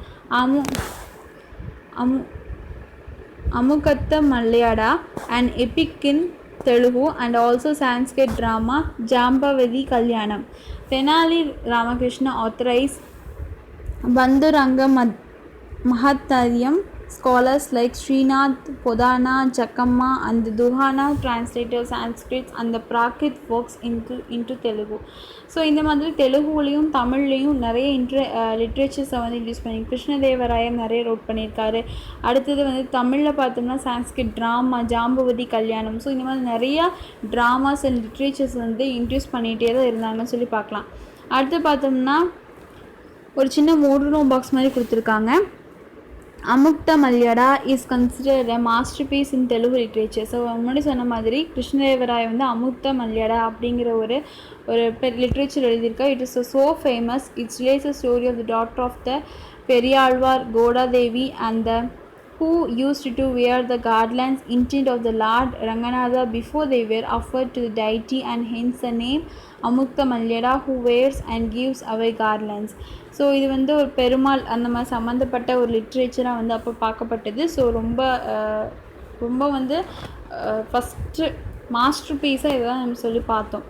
Amukatta Malayada, an epic in Telugu, and also Sanskrit drama Jambavadi Kalyanam. Tenali Ramakrishna authorized Banduranga Mahattaryam. Scholars like Srinath, Podana, Jakamma and Duhana translated Sanskrit and the Prakrit works into Telugu. So இந்த மாதிரி தெலுங்குலேயும் தமிழ்லேயும் நிறைய லிட்ரேச்சர்ஸை வந்து introduce பண்ணி கிருஷ்ணதேவராயர் நிறைய road பண்ணியிருக்காரு. அடுத்தது வந்து தமிழில் பார்த்தோம்னா சான்ஸ்கிரிட் ட்ராமா ஜாம்பவதி கல்யாணம். ஸோ இந்த மாதிரி நிறையா ட்ராமாஸ் அண்ட் லிட்ரேச்சர்ஸ் வந்து இன்ட்ரடியூஸ் பண்ணிகிட்டே தான் இருந்தாங்கன்னு சொல்லி பார்க்கலாம். அடுத்து பார்த்தோம்னா ஒரு சின்ன மோட்ரூம் பாக்ஸ் மாதிரி கொடுத்துருக்காங்க. Amukta Malyada is considered a masterpiece in Telugu literature. So முன்னாடி சொன்ன மாதிரி கிருஷ்ணதேவராய வந்து அமுக்த மல்யடா அப்படிங்கிற ஒரு லிட்ரேச்சர் எழுதியிருக்கா. It is so famous. It's relates a story of the daughter of the Periyalvar Godadevi and the who used to wear the garlands intent of the Lord Ranganatha before they were offered to the deity, and hence the name Amukta Malyada, who wears and gives away garlands. So இது வந்து ஒரு பெருமாள் அந்த மாதிரி சம்மந்தப்பட்ட ஒரு லிட்ரேச்சராக வந்து அப்போ பார்க்கப்பட்டது. ஸோ ரொம்ப வந்து ஃபஸ்ட்டு மாஸ்டர் பீஸாக இதெல்லாம் நம்ம சொல்லி பார்த்தோம்.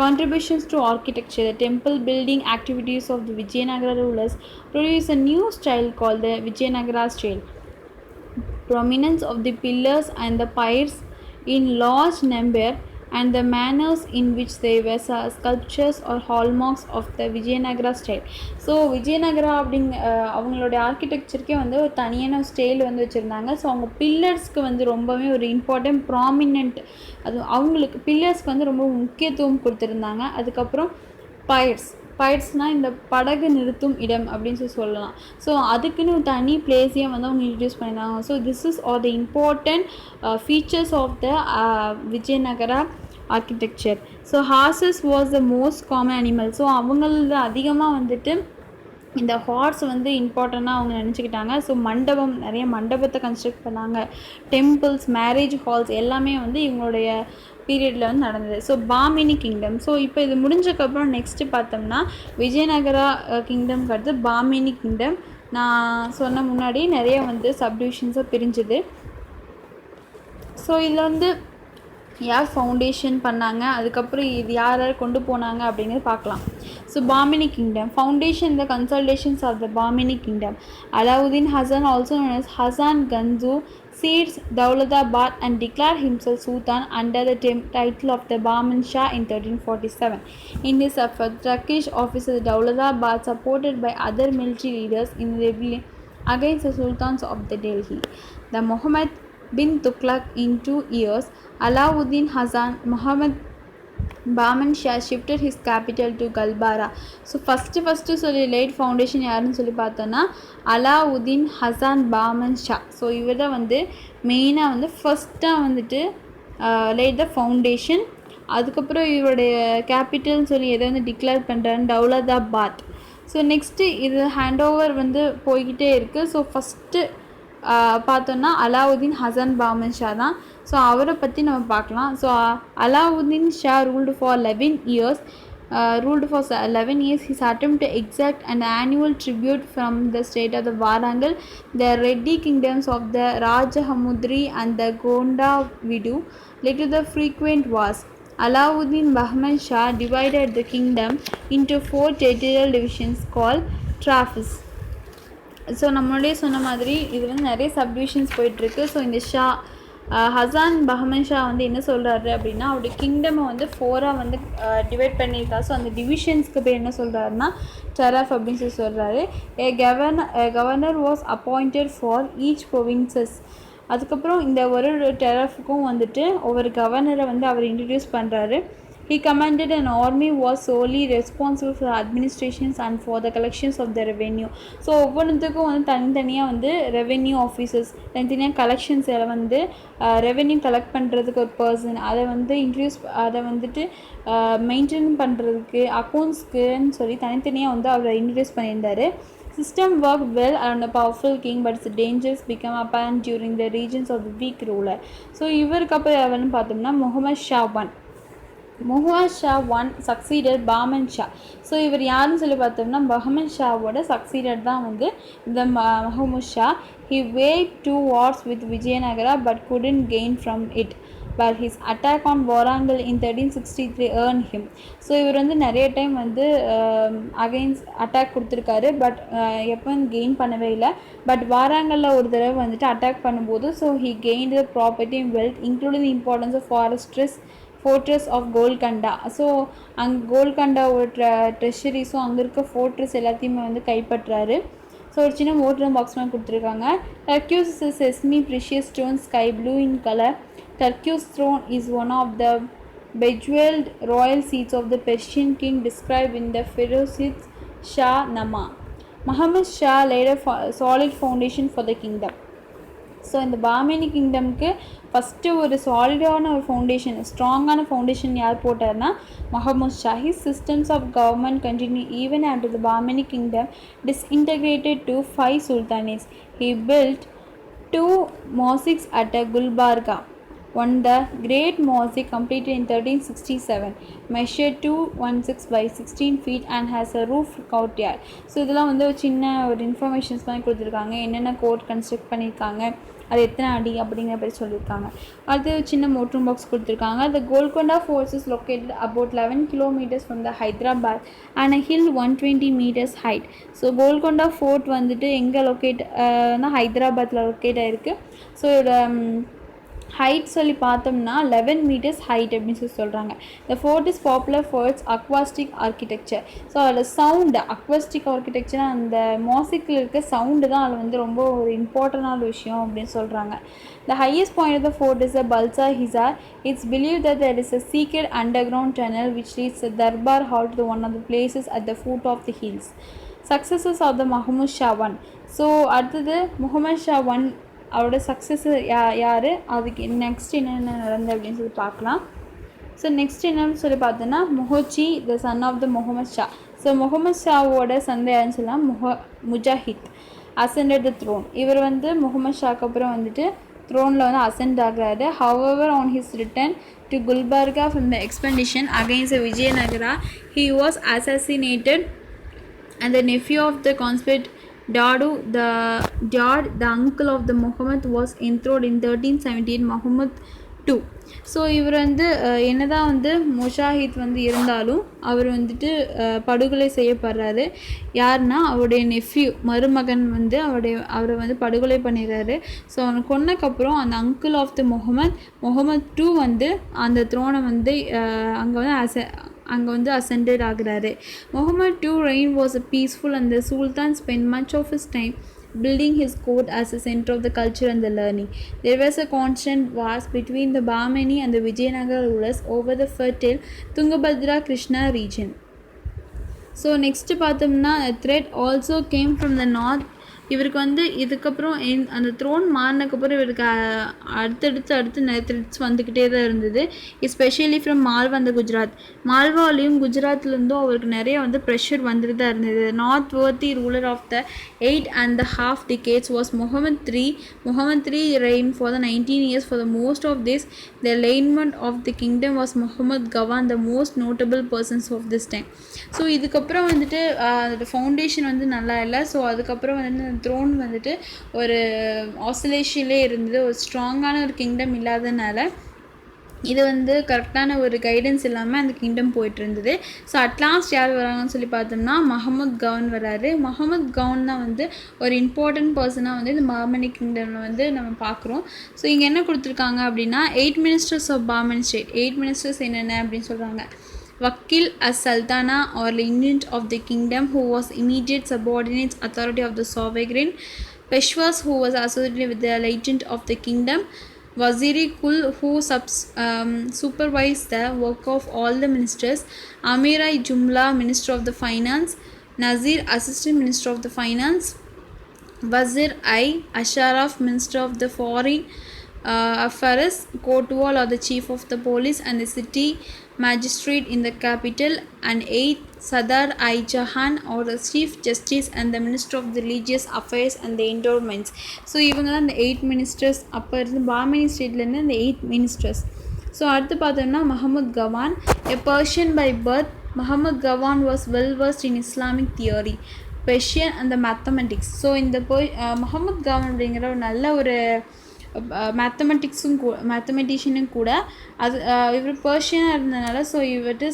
Contributions to architecture. The temple building activities of the Vijayanagara rulers produced a new style called the Vijayanagara style. Prominence of the pillars and the piers in large number and the manners in which they were sculptures or hallmarks of the Vijayanagara style. So Vijayanagara அவங்களோட ஆர்கிடெக்சருக்கே வந்து ஒரு தனியான style வந்து வச்சுருந்தாங்க. So அவங்க பில்லர்ஸ்க்கு வந்து ரொம்பவே ஒரு இம்பார்ட்டன்ட் ப்ராமினென்ட், அது அவங்களுக்கு பில்லர்ஸ்க்கு வந்து ரொம்ப முக்கியத்துவம் கொடுத்துருந்தாங்க. அதுக்கப்புறம் பைட்ஸ்னால் இந்த படகு நிறுத்தும் இடம் அப்படின்னு சொல்லலாம். ஸோ அதுக்குன்னு ஒரு தனி பிளேஸையும் வந்து அவங்க இன்ட்ரடியூஸ் பண்ணியிருந்தாங்க. So this is are the important features of the Vijayanagara architecture. So horses was the most common animal. So அவங்கள அதிகமாக வந்துட்டு இந்த ஹார்ஸ் வந்து இம்பார்ட்டண்ட்டாக அவங்க நினச்சிக்கிட்டாங்க. ஸோ நிறைய மண்டபத்தை கன்ஸ்ட்ரக்ட் பண்ணாங்க. டெம்பிள்ஸ், மேரேஜ் ஹால்ஸ் எல்லாமே வந்து இவங்களுடைய பீரியடில் வந்து நடந்தது. So Bahmani kingdom. ஸோ இப்போ இது முடிஞ்சக்கப்புறம் நெக்ஸ்ட்டு பார்த்தோம்னா விஜயநகரா கிங்டம்க்கு அடுத்து பாமினி கிங்டம். நான் சொன்ன முன்னாடி நிறைய வந்து சப்டிவிஷன்ஸாக பிரிஞ்சுது. ஸோ இதில் வந்து யார் ஃபவுண்டேஷன் பண்ணாங்க, அதுக்கப்புறம் இது யார் கொண்டு போனாங்க அப்படிங்கிறது பார்க்கலாம். So Bahmani kingdom foundation. The consultations of the Bahmani kingdom. Alauddin Hasan, also known as Hasan Ganzu, seized Daulatabad and declared himself Sultan under the title of the Bahman Shah in 1347. In this effort, Turkish officer Daulatabad, supported by other military leaders in against the sultans of the Delhi. The Muhammad bin Tughlaq in 2 years, Alauddin Hassan Muhammad Bahman Shah shifted his capital to Galbara. So first சொல்லி light foundation யாருன்னு சொல்லி பார்த்தோன்னா Alauddin Hassan Pamban Shah. So இவர் தான் வந்து மெயினாக வந்து ஃபஸ்ட்டாக வந்துட்டு லைட் த ஃபவுண்டேஷன். அதுக்கப்புறம் இவருடைய கேபிட்டல்னு சொல்லி எதை வந்து டிக்ளேர் பண்ணுறாருன்னு தௌலதாபாத். ஸோ நெக்ஸ்ட்டு இது ஹேண்ட் ஓவர் வந்து போய்கிட்டே இருக்குது. ஸோ ஃபஸ்ட்டு பார்த்தோன்னா அலாவுதீன் ஹசன் பாமன் ஷா தான். ஸோ அவரை பற்றி நம்ம பார்க்கலாம். So Alauddin Shah ruled for 11 years. His attempt to exact an annual tribute from the state of the Warangal, the Reddy kingdoms of the Rajahamudri and the Gonda Vidu led to the frequent wars. Alauddin Bahman Shah divided the kingdom into 4 territorial divisions called trafis. So நம்மளே சொன்ன மாதிரி இது வந்து நிறைய subdivisions போயிட்டுருக்கு. So இந்த Hassan பஹமன் Shah வந்து என்ன சொல்கிறாரு அப்படின்னா அவருடைய கிங்டமை வந்து 4ஆக வந்து டிவைட் பண்ணியிருக்கா. ஸோ அந்த டிவிஷன்ஸ்க்கு பேர் என்ன சொல்கிறாருன்னா டெரஃப் அப்படின்னு சொல்லி சொல்கிறாரு. Governor was appointed for each provinces. அதுக்கப்புறம் இந்த ஒரு டெரஃப்க்கும் வந்துட்டு ஒவ்வொரு கவர்னரை வந்து அவர் இன்ட்ரடியூஸ் பண்ணுறாரு. He commanded an army was solely responsible for administrations and for the collections of the revenue. So ஒவ்வொன்றுத்துக்கும் வந்து தனித்தனியாக வந்து ரெவென்யூ ஆஃபீஸர்ஸ், தனித்தனியாக கலெக்ஷன்ஸ் வந்து ரெவென்யூ கலெக்ட் பண்ணுறதுக்கு ஒரு பர்சன், அதை வந்துட்டு மெயின்டைன் பண்ணுறதுக்கு அக்கௌண்ட்ஸ்க்குன்னு சொல்லி தனித்தனியாக வந்து அவரை இன்ட்ரடியூஸ் பண்ணியிருந்தார். System worked well around a powerful king, but its dangers became apparent during the regions of the weak ruler. So இவருக்கு அப்புறம் எவன்னு பார்த்தோம்னா Muhammad Shah one succeeded Bahman Shah. So இவர் யாருன்னு சொல்லி பார்த்தோம்னா பஹமன் ஷாவோட சக்சீடட் தான் வந்து இந்த Mohammed Shah. He waged 2 wars with Vijayanagar but couldn't gain from it, but his attack on Warangal in 1363 earned him. So இவர் வந்து நிறைய டைம் வந்து அகெயின்ஸ்ட் அட்டாக் கொடுத்துருக்காரு, பட் எப்போ கெயின் பண்ணவே இல்லை. பட் வாராங்கல்ல ஒரு தடவை வந்துட்டு அட்டாக் பண்ணும்போது so he gained the property and wealth including the importance of fortress of Golconda. So அங்கே கோல்கண்டாவோட ட்ரெஷரிஸும் அங்கே இருக்க ஃபோர்ட்ரஸ் எல்லாத்தையுமே வந்து கைப்பற்றாரு. ஸோ ஒரு சின்ன மோட்டர் பாக்ஸ் மாதிரி கொடுத்துருக்காங்க. Turquoise is a sesame precious stone, sky blue in color. Turquoise throne is one of the bejeweled royal seats of the Persian king described in the Firozid Shah Nama. Muhammad Shah laid a solid foundation for the kingdom. So இந்த Bhamini கிங்டம்க்கு first ஒரு சாலிடான ஒரு foundation, ஸ்ட்ராங்கான foundation யார் போட்டார்னா Muhammad Shah. His systems of government continue even after the Bahmani kingdom disintegrated to 5 sultanates. He built 2 mosques at Gulbarga. One, the Great Mosque, completed in 1367, measured 216 by 16 feet and has a roof courtyard. So இதெல்லாம் வந்து ஒரு சின்ன ஒரு informations மாதிரி கொடுத்துருக்காங்க. என்னென்ன court construct பண்ணியிருக்காங்க, அது எத்தனை அடி அப்படிங்கிற மாதிரி சொல்லியிருக்காங்க. அது சின்ன மோட்டர் பாக்ஸ் கொடுத்துருக்காங்க. The Golconda Fort is located about 11 kilometers from the Hyderabad and a hill 120 meters height. So Golconda fort வந்துட்டு எங்கே ஹைதராபாத்தில் லொக்கேட் ஆகிருக்கு. ஸோ இதோட ஹைட் சொல்லி பார்த்தோம்னா 11 meters ஹைட் அப்படின்னு சொல்லி சொல்கிறாங்க. The fort is popular for its acoustic architecture. So அதில் சவுண்டு அக்வாஸ்டிக் ஆர்கிடெக்சர், அந்த மாசிக்கில் இருக்க சவுண்டு தான் அதில் வந்து ரொம்ப ஒரு இம்பார்ட்டண்டான விஷயம் அப்படின்னு சொல்கிறாங்க. The highest point of the fort is the Balsa Hizar. It's believed that there is a secret underground tunnel which leads the Darbar Hall to one of the places at the foot of the hills. Successors of the Muhammad Shah I. So அடுத்தது Mohammed Shah one அவரோட successor யார், அதுக்கு next என்னென்ன நடந்தது அப்படின்னு சொல்லி பார்க்கலாம். So next என்னன்னு சொல்லி பார்த்தோன்னா முஹோச்சி the son of the Muhammad Shah. So Muhammad ஷாவோட சந்தை யாருன்னு சொல்லலாம் முஜாஹித் ascended the throne. இவர் வந்து முகமது ஷாக்கு அப்புறம் வந்துட்டு த்ரோனில் வந்து அசெண்ட் ஆகிறாரு. However, on his return to Gulbarga from the expedition against Vijayanagara, he was assassinated and the nephew of the conspirator Dad, the uncle of the Muhammad, was enthroned in 1378 Muhammad II. So இவர் வந்து என்னதான் வந்து முஷாஹித் வந்து இருந்தாலும் அவர் வந்துட்டு படுகொலை செய்யப்படுறாரு. யாருன்னா அவருடைய நெஃப்யூ மருமகன் வந்து அவரை வந்து படுகொலை பண்ணிடுறாரு. ஸோ அவனை கொன்னக்கப்புறம் அந்த uncle of the Muhammad II வந்து அந்த த்ரோனை வந்து அங்கே வந்து ascended ஆகிறாரு. Muhammad II reign was peaceful and the Sultan spent much of his time building his court as a center of the culture and the learning. There was a constant wars between the Bahmani and the Vijayanagar rulers over the fertile Tungabhadra Krishna region. So next பார்த்தோம்னா threat also came from the north. இவருக்கு வந்து இதுக்கப்புறம் அந்த thrown மாறினதுக்கப்புறம் இவருக்கு அடுத்து நிறைய threads வந்துக்கிட்டே தான் இருந்தது, எஸ்பெஷலி ஃப்ரம் மால்வா அந்த குஜராத். மால்வாலையும் குஜராத்லேருந்தும் அவருக்கு நிறைய வந்து ப்ரெஷர் வந்துட்டு தான் இருந்தது. Noteworthy ruler of the 8.5 decades was Muhammad III. Muhammad III reigned for the 19 years. For the most of this, the alignment of the kingdom was Muhammad Gawan, the most notable persons of this time. So இதுக்கப்புறம் வந்துட்டு அதோட foundation வந்து நல்லா இல்லை. So அதுக்கப்புறம் வந்து thrown வந்துட்டு ஒரு ஆசிலேஷன்லேயே இருந்தது. ஒரு ஸ்ட்ராங்கான ஒரு கிங்டம் இல்லாதனால இது வந்து கரெக்டான ஒரு கைடன்ஸ் இல்லாமல் அந்த கிங்டம் போயிட்டு இருந்தது. ஸோ அட்லாஸ்ட் யார் வராங்கன்னு சொல்லி பார்த்தோம்னா மஹமூத் கவுன் வராரு. மஹமூத் கவுன் தான் வந்து ஒரு இம்பார்ட்டன்ட் பர்சனாக வந்து இந்த பாமனி கிங்டமில் வந்து நம்ம பார்க்குறோம். ஸோ இங்கே என்ன கொடுத்துருக்காங்க அப்படின்னா 8 ministers of Pamban state. 8 ministers என்னென்ன அப்படின்னு சொல்கிறாங்க. Wakil as Sultana or lieutenant of the kingdom who was immediate subordinate authority of the sovereign. Peshwas who was associated with the lieutenant of the kingdom. Waziri Kul who supervised the work of all the ministers. Amira Jumla minister of the finance. Nazir assistant minister of the finance. Wazir I Asharaf minister of the foreign affairs. Kotwal or the chief of the police and the city magistrate in the capital. And 8 Sadar I Jahan or the chief justice and the minister of the religious affairs and the endowments. So இவங்க தான் இந்த 8 ministers. அப்போ இருந்து பாமனி ஸ்டேட்லேருந்து இந்த 8 ministers. So அடுத்து பார்த்தோம்னா Mahmud Gawan, a Persian by birth. Muhammad Gawan was well versed in Islamic theory, Persian and the mathematics. So இந்த மஹமூத் கவான் அப்படிங்கிற ஒரு நல்ல ஒரு மேத்தமெட்டிஷியனும் கூட. அது இவர் பர்ஷியனாக இருந்ததுனால ஸோ இவர்ட்டு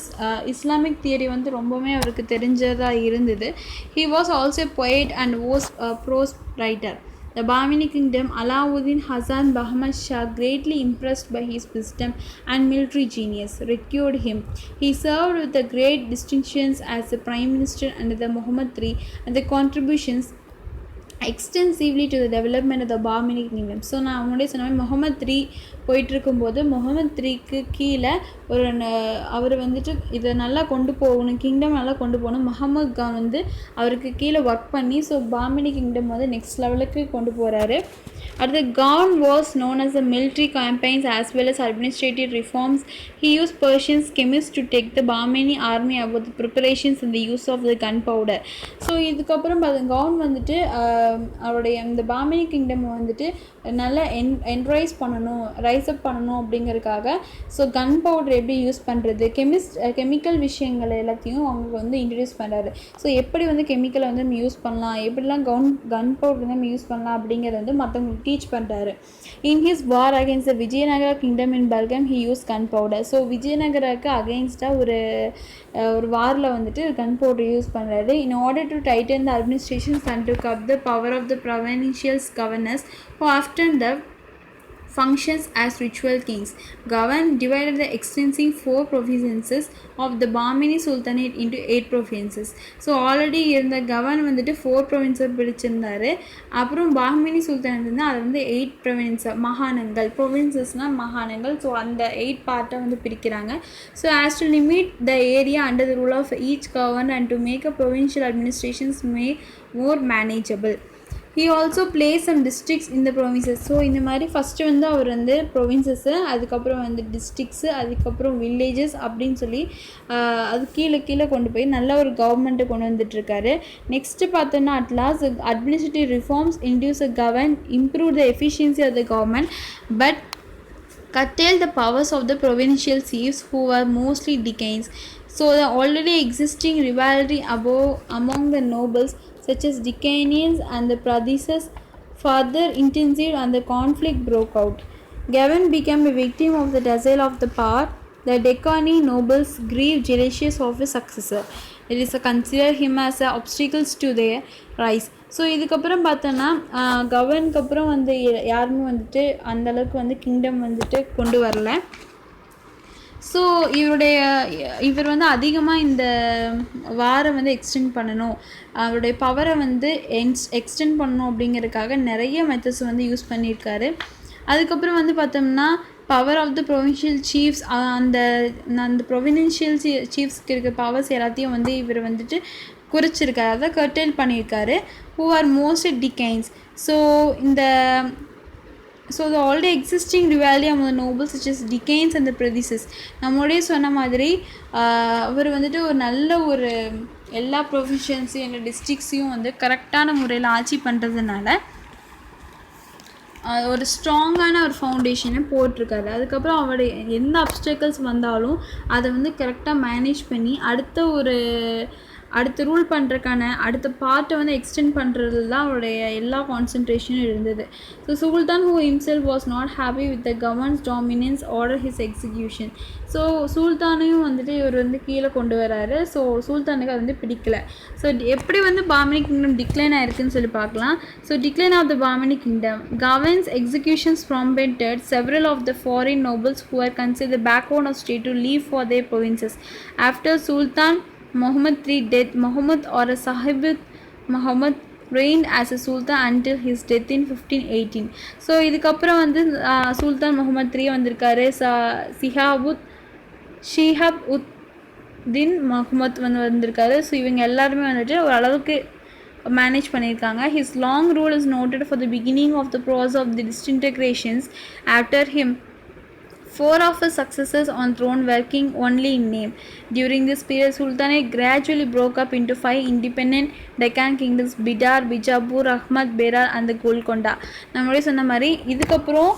இஸ்லாமிக் தியரி வந்து ரொம்பவுமே அவருக்கு தெரிஞ்சதாக இருந்தது. He was also poet and was a prose writer. The Bahmani kingdom, Alauddin Hassan Bahman Shah, greatly impressed by his wisdom and military genius, required him. He served with the great distinctions as the prime minister under the Muhammad III and the contributions extensively to the development of the Bahmani kingdom. So நான் முன்னாடி சொன்ன மாதிரி Mohammed three போயிட்டுருக்கும்போது Mohammed த்ரீக்கு கீழே ஒரு அவர் வந்துட்டு இதை நல்லா கொண்டு போகணும், கிங்டம் நல்லா கொண்டு போகணும். முகமது கான் வந்து அவருக்கு கீழே ஒர்க் பண்ணி ஸோ பாமினி கிங்டம் வந்து நெக்ஸ்ட் லெவலுக்கு கொண்டு போகிறாரு. அடுத்து Gaon was known as the military campaigns as well as administrative reforms. He used Persian chemists to take the Bahmani army about the preparations and the use of the gunpowder. So இதுக்கப்புறம் Gaon வந்துட்டு அவருடைய இந்த Bhamini kingdom வந்துட்டு நல்லா rice அப் பண்ணணும் அப்படிங்கிறதுக்காக so கன் powder எப்படி use பண்ணுறது, கெமிக்கல் விஷயங்கள் எல்லாத்தையும் அவங்க வந்து இன்ட்ரடியூஸ் பண்ணுறாரு. ஸோ எப்படி வந்து கெமிக்கலை வந்து நம்ம யூஸ் பண்ணலாம், எப்படிலாம் கன் பவுடர் வந்து நம்ம யூஸ் பண்ணலாம் அப்படிங்கிறத வந்து மற்றவங்களுக்கு டீச் பண்ணுறாரு. In his war against the Vijayanagara kingdom in Belgaum he use gunpowder. So விஜயநகராவுக்கு அகெயின்ஸ்டாக ஒரு வாரில் வந்துட்டு கன் பவுடர் யூஸ் பண்ணுறாரு. In order to tighten the administrations and to curb the power of the provincial governors who often the functions as ritual kings. Gawan divided the extensive 4 provinces of the Bahmani Sultanate into 8 provinces. So already இருந்த கவன் வந்துட்டு 4 provinces பிடிச்சிருந்தாரு. அப்புறம் பாஹ்மினி sultanate வந்து அதை வந்து 8 provinces மகாணங்கள், ப்ரொவின்சஸ்னால் மகாணங்கள். So அந்த 8 பார்ட்டை வந்து பிரிக்கிறாங்க. So as to limit the area under the rule of each governor and to make a provincial administrations more manageable. He also placed some districts in the provinces. So இந்த மாதிரி first வந்து அவர் வந்து ப்ரொவின்சஸ்ஸு, அதுக்கப்புறம் வந்து டிஸ்ட்ரிக்ஸு, அதுக்கப்புறம் villages அப்படின்னு சொல்லி அது கீழே கொண்டு போய் நல்ல ஒரு கவர்மெண்ட்டை கொண்டு வந்துட்டுருக்காரு. நெக்ஸ்ட்டு பார்த்தோன்னா at last administrative reforms induce a govern improve the efficiency of the government but curtail the powers of the provincial chiefs who were mostly decays. So the already existing rivalry among the nobles such as Decanians and the Pradesas further intensified and the conflict broke out. Gavan became a victim of the dazzle of the power. The Decani nobles grieved jealous of his successor. It is consider him as obstacles to their rise. So இதுக்கப்புறம் பார்த்தோன்னா கவர்னுக்கு அப்புறம் வந்து யாருமே வந்துட்டு அந்தளவுக்கு வந்து kingdom வந்துட்டு கொண்டு வரல. ஸோ இவர் வந்து அதிகமாக இந்த வாரை வந்து எக்ஸ்டெண்ட் பண்ணணும், அவருடைய பவரை வந்து எக்ஸ்டெண்ட் பண்ணணும் அப்படிங்கிறதுக்காக நிறைய மெத்தட்ஸ் வந்து யூஸ் பண்ணியிருக்காரு. அதுக்கப்புறம் வந்து பார்த்தோம்னா power of the provincial chiefs, அந்த அந்த ப்ரொவின்ஷியல் சீஃப்ஸ்க்கு இருக்க பவர்ஸ் எல்லாத்தையும் வந்து இவர் வந்துட்டு குறிச்சிருக்காரு, அதை கர்டைல் பண்ணியிருக்காரு. ஹூ ஆர் மோஸ்ட் டிகைன்ஸ். So the already existing rivalry among the nobles such as Decanes and the Predecessors. நம்மளே சொன்ன மாதிரி அவர் வந்துட்டு ஒரு நல்ல ஒரு எல்லா ப்ரொவின்ஷன்ஸையும் எல்லா டிஸ்ட்ரிக்ஸையும் வந்து கரெக்டான முறையில் ஆட்சி பண்ணுறதுனால ஒரு ஸ்ட்ராங்கான ஒரு ஃபவுண்டேஷனை போட்டிருக்காரு. அதுக்கப்புறம் அவருடைய எந்த அப்டக்கிள்ஸ் வந்தாலும் அதை வந்து கரெக்டாக மேனேஜ் பண்ணி அடுத்த ரூல் பண்ணுறதுக்கான அடுத்த பார்ட்டை வந்து எக்ஸ்டெண்ட் பண்ணுறது தான் அவருடைய எல்லா கான்சன்ட்ரேஷனும் இருந்தது. So sultan who himself was not happy with the governor's dominance order his execution. So சுல்தானையும் வந்துட்டு இவர் வந்து கீழே கொண்டு வராரு. ஸோ சுல்தானுக்கு அது வந்து பிடிக்கல. ஸோ எப்படி வந்து பாமினி கிங்டம் டிக்ளைன் ஆயிருக்குன்னு சொல்லி பார்க்கலாம். So decline of the Bahmani kingdom, governs executions prompted several of the foreign nobles who were considered the backbone of state to leave for their provinces. After Sultan Muhammad III death, Muhammad or Sahib Muhammad reigned as a sultan until his death in 1518. So இதுக்கப்புறம் வந்து சுல்தான் Mohammed III வந்திருக்காரு. ஷிஹாப் உத் தின் முகமத் வந்திருக்காரு. So இவங்க எல்லாருமே வந்துட்டு ஓரளவுக்கு manage பண்ணியிருக்காங்க. His long rule is noted for the beginning of the process of the disintegrations. After him, 4 of his successors on throne were king only in name. During this period, Sultanate gradually broke up into 5 independent Deccan kingdoms: Bidar, Bijapur, Ahmad, Berar and the Golconda. நம்மளே சொன்ன மாதிரி இதுக்கப்புறம்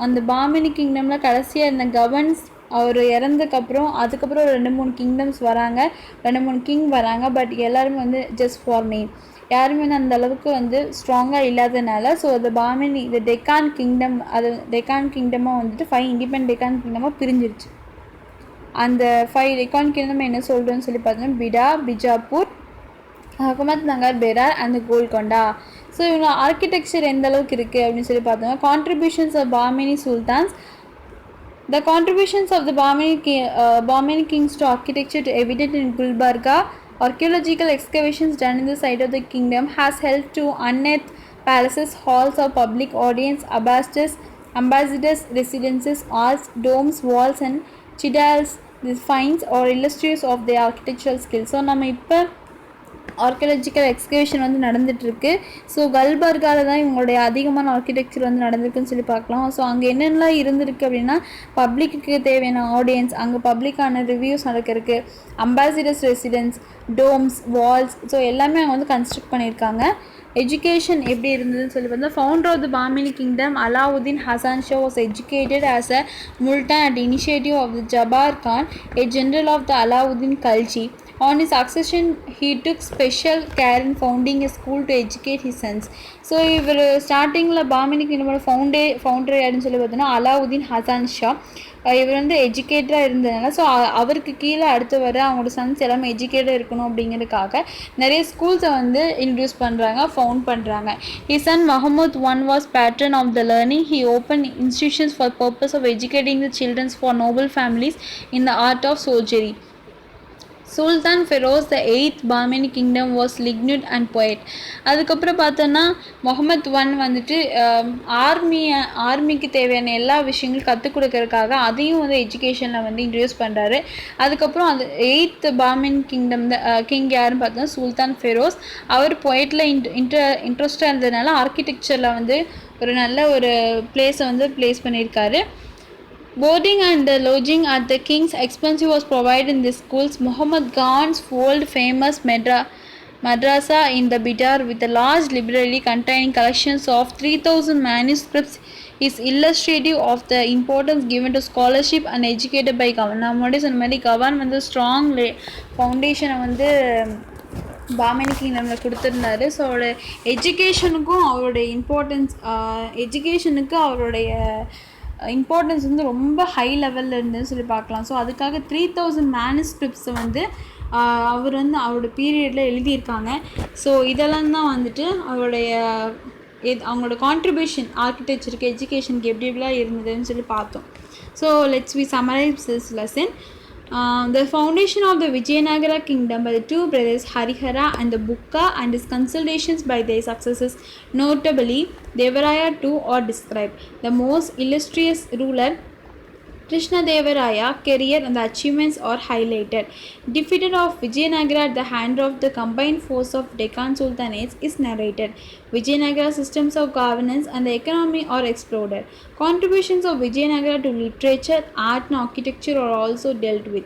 அந்த பாமினி கிங்டமில் கடைசியாக இருந்த governance அவர் இறந்ததுக்கப்புறம் அதுக்கப்புறம் 2-3 kingdoms வராங்க, 2-3 கிங் வராங்க. பட் எல்லாருமே வந்து ஜஸ்ட் ஃபார் நேம், யாருமே வந்து அந்த அளவுக்கு வந்து ஸ்ட்ராங்காக இல்லாதனால ஸோ அந்த பாமினி இந்த டெக்கான் கிங்டம், அது டெக்கான் கிங்டமாக வந்துட்டு 5 இண்டிபெண்ட் டெக்கான் கிங்டமாக பிரிஞ்சிருச்சு. அந்த 5 டெக்கான் கிங்டம் என்ன சொல்கிறேன்னு சொல்லி பார்த்தோம்னா Bidar, Bijapur, Ahmednagar, Berar and Golconda. So இவங்க ஆர்கிடெக்சர் எந்த அளவுக்கு இருக்குது அப்படின்னு சொல்லி பார்த்தோம்னா contributions of Bahmani sultans. The contributions of the Bahmani kings to architecture are evident in Gulbarga. Archaeological excavations done in the site of the kingdom has helped to unearth palaces, halls of public audience, ambassadors' residences, arts, domes, walls and citadels. These finds are illustrations of their architectural skills. So நம்ம இப்போ archaeological excavation வந்து நடந்துகிட்ருக்கு. So கல்பர்காவில் தான் இவங்களுடைய அதிகமான architecture வந்து நடந்திருக்குன்னு சொல்லி பார்க்கலாம். ஸோ அங்கே என்னென்னலாம் இருந்திருக்கு அப்படின்னா பப்ளிக்கு தேவையான ஆடியன்ஸ், அங்கே பப்ளிக்கான ரிவ்யூஸ் நடக்கிறதுக்கு, ambassadors residence, domes, walls, so எல்லாமே அவங்க வந்து கன்ஸ்ட்ரக்ட் பண்ணியிருக்காங்க. எஜுகேஷன் எப்படி இருந்ததுன்னு சொல்லி பார்த்தா founder of the Bahmani kingdom Alauddin Hasan Shah was educated as a Multan at initiative of the Zafar Khan, a general of the Alauddin Khalji. On his succession, he took special care in founding a school to educate his sons. So இவர் ஸ்டார்டிங்கில் Bhamini கிங்டமோட founder யாருன்னு சொல்லி பார்த்தோன்னா அலாவுதீன் ஹசான் ஷா. இவர் வந்து எஜுகேட்டராக இருந்ததுனால so அவருக்கு கீழே அடுத்து வர அவங்களோட சன்ஸ் எல்லாமே எஜுகேட்டடாக இருக்கணும் அப்படிங்கிறதுக்காக நிறைய ஸ்கூல்ஸை வந்து இன்ட்ரடியூஸ் பண்ணுறாங்க, ஃபவுண்ட் பண்ணுறாங்க. His son Muhammad I was patron of the learning. He opened institutions for the purpose of educating the children for noble families in the art of surgery. Sultan Feroz the 8th Bahmani kingdom was lignite and poet. அதுக்கப்புறம் பார்த்தோன்னா Mohammed I வந்துட்டு ஆர்மிக்கு தேவையான எல்லா விஷயங்களும் கற்றுக் கொடுக்கறதுக்காக அதையும் வந்து எஜுகேஷனில் வந்து இன்ட்ரடியூஸ் பண்ணுறாரு. அதுக்கப்புறம் அது 8th பாமின் கிங்டம் கிங் யாருன்னு பார்த்தோன்னா சுல்தான் ஃபெரோஸ். அவர் பொயட்டில் இன்ட்ரெஸ்டாக இருந்ததுனால ஆர்கிடெக்சரில் வந்து ஒரு நல்ல ஒரு பிளேஸை வந்து பிளேஸ் பண்ணியிருக்காரு. Boarding and lodging at the king's expense was provided in the schools. Muhammad Khan's world famous madrasa in the Bidar with a large library containing collections of 3000 manuscripts is illustrative of the importance given to scholarship and educated by Gavan. நம்மளோட சொன்ன மாதிரி கவான் வந்து strong ஃபவுண்டேஷனை வந்து பாமினி கிங்டமில் கொடுத்துருந்தாரு. So அவரோட எஜுகேஷனுக்கும் அவருடைய importance வந்து ரொம்ப ஹை லெவலில் இருந்துன்னு சொல்லி பார்க்கலாம். ஸோ அதுக்காக 3000 மேனுஸ்கிரிப்ட்ஸை வந்து அவரோட பீரியடில் எழுதியிருக்காங்க. ஸோ இதெல்லாம் தான் வந்துட்டு அவங்களோட கான்ட்ரிபியூஷன் ஆர்கிடெக்சருக்கு எஜுகேஷனுக்கு எப்படி எப்படிலாம் இருந்ததுன்னு சொல்லி பார்த்தோம். So let's we summarize this lesson. The foundation of the Vijayanagara kingdom by the two brothers Harihara and the Bukka and his consultations by their successors, notably Devaraya II, are described. The most illustrious ruler Krishnadevaraya career and the achievements are highlighted. Defeat of Vijayanagara at the hand of the combined force of Deccan Sultanates is narrated. Vijayanagara systems of governance and the economy are explored. Contributions of Vijayanagara to literature, art and architecture are also dealt with.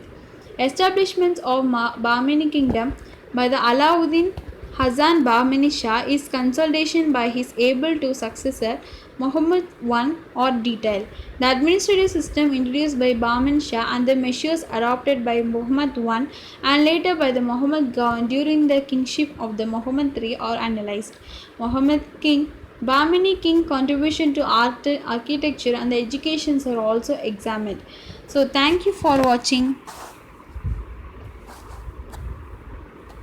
Establishments of Bahmani kingdom by the Alauddin Hassan Bahmani Shah is consultation by his able to successor Muhammad I are detailed. The administrative system introduced by Bahman Shah and the measures adopted by Muhammad I and later by the Muhammad Gaon during the kingship of the Muhammad III are analyzed. Muhammad King Bahmani King contribution to art, architecture and the educations are also examined. So thank you for watching.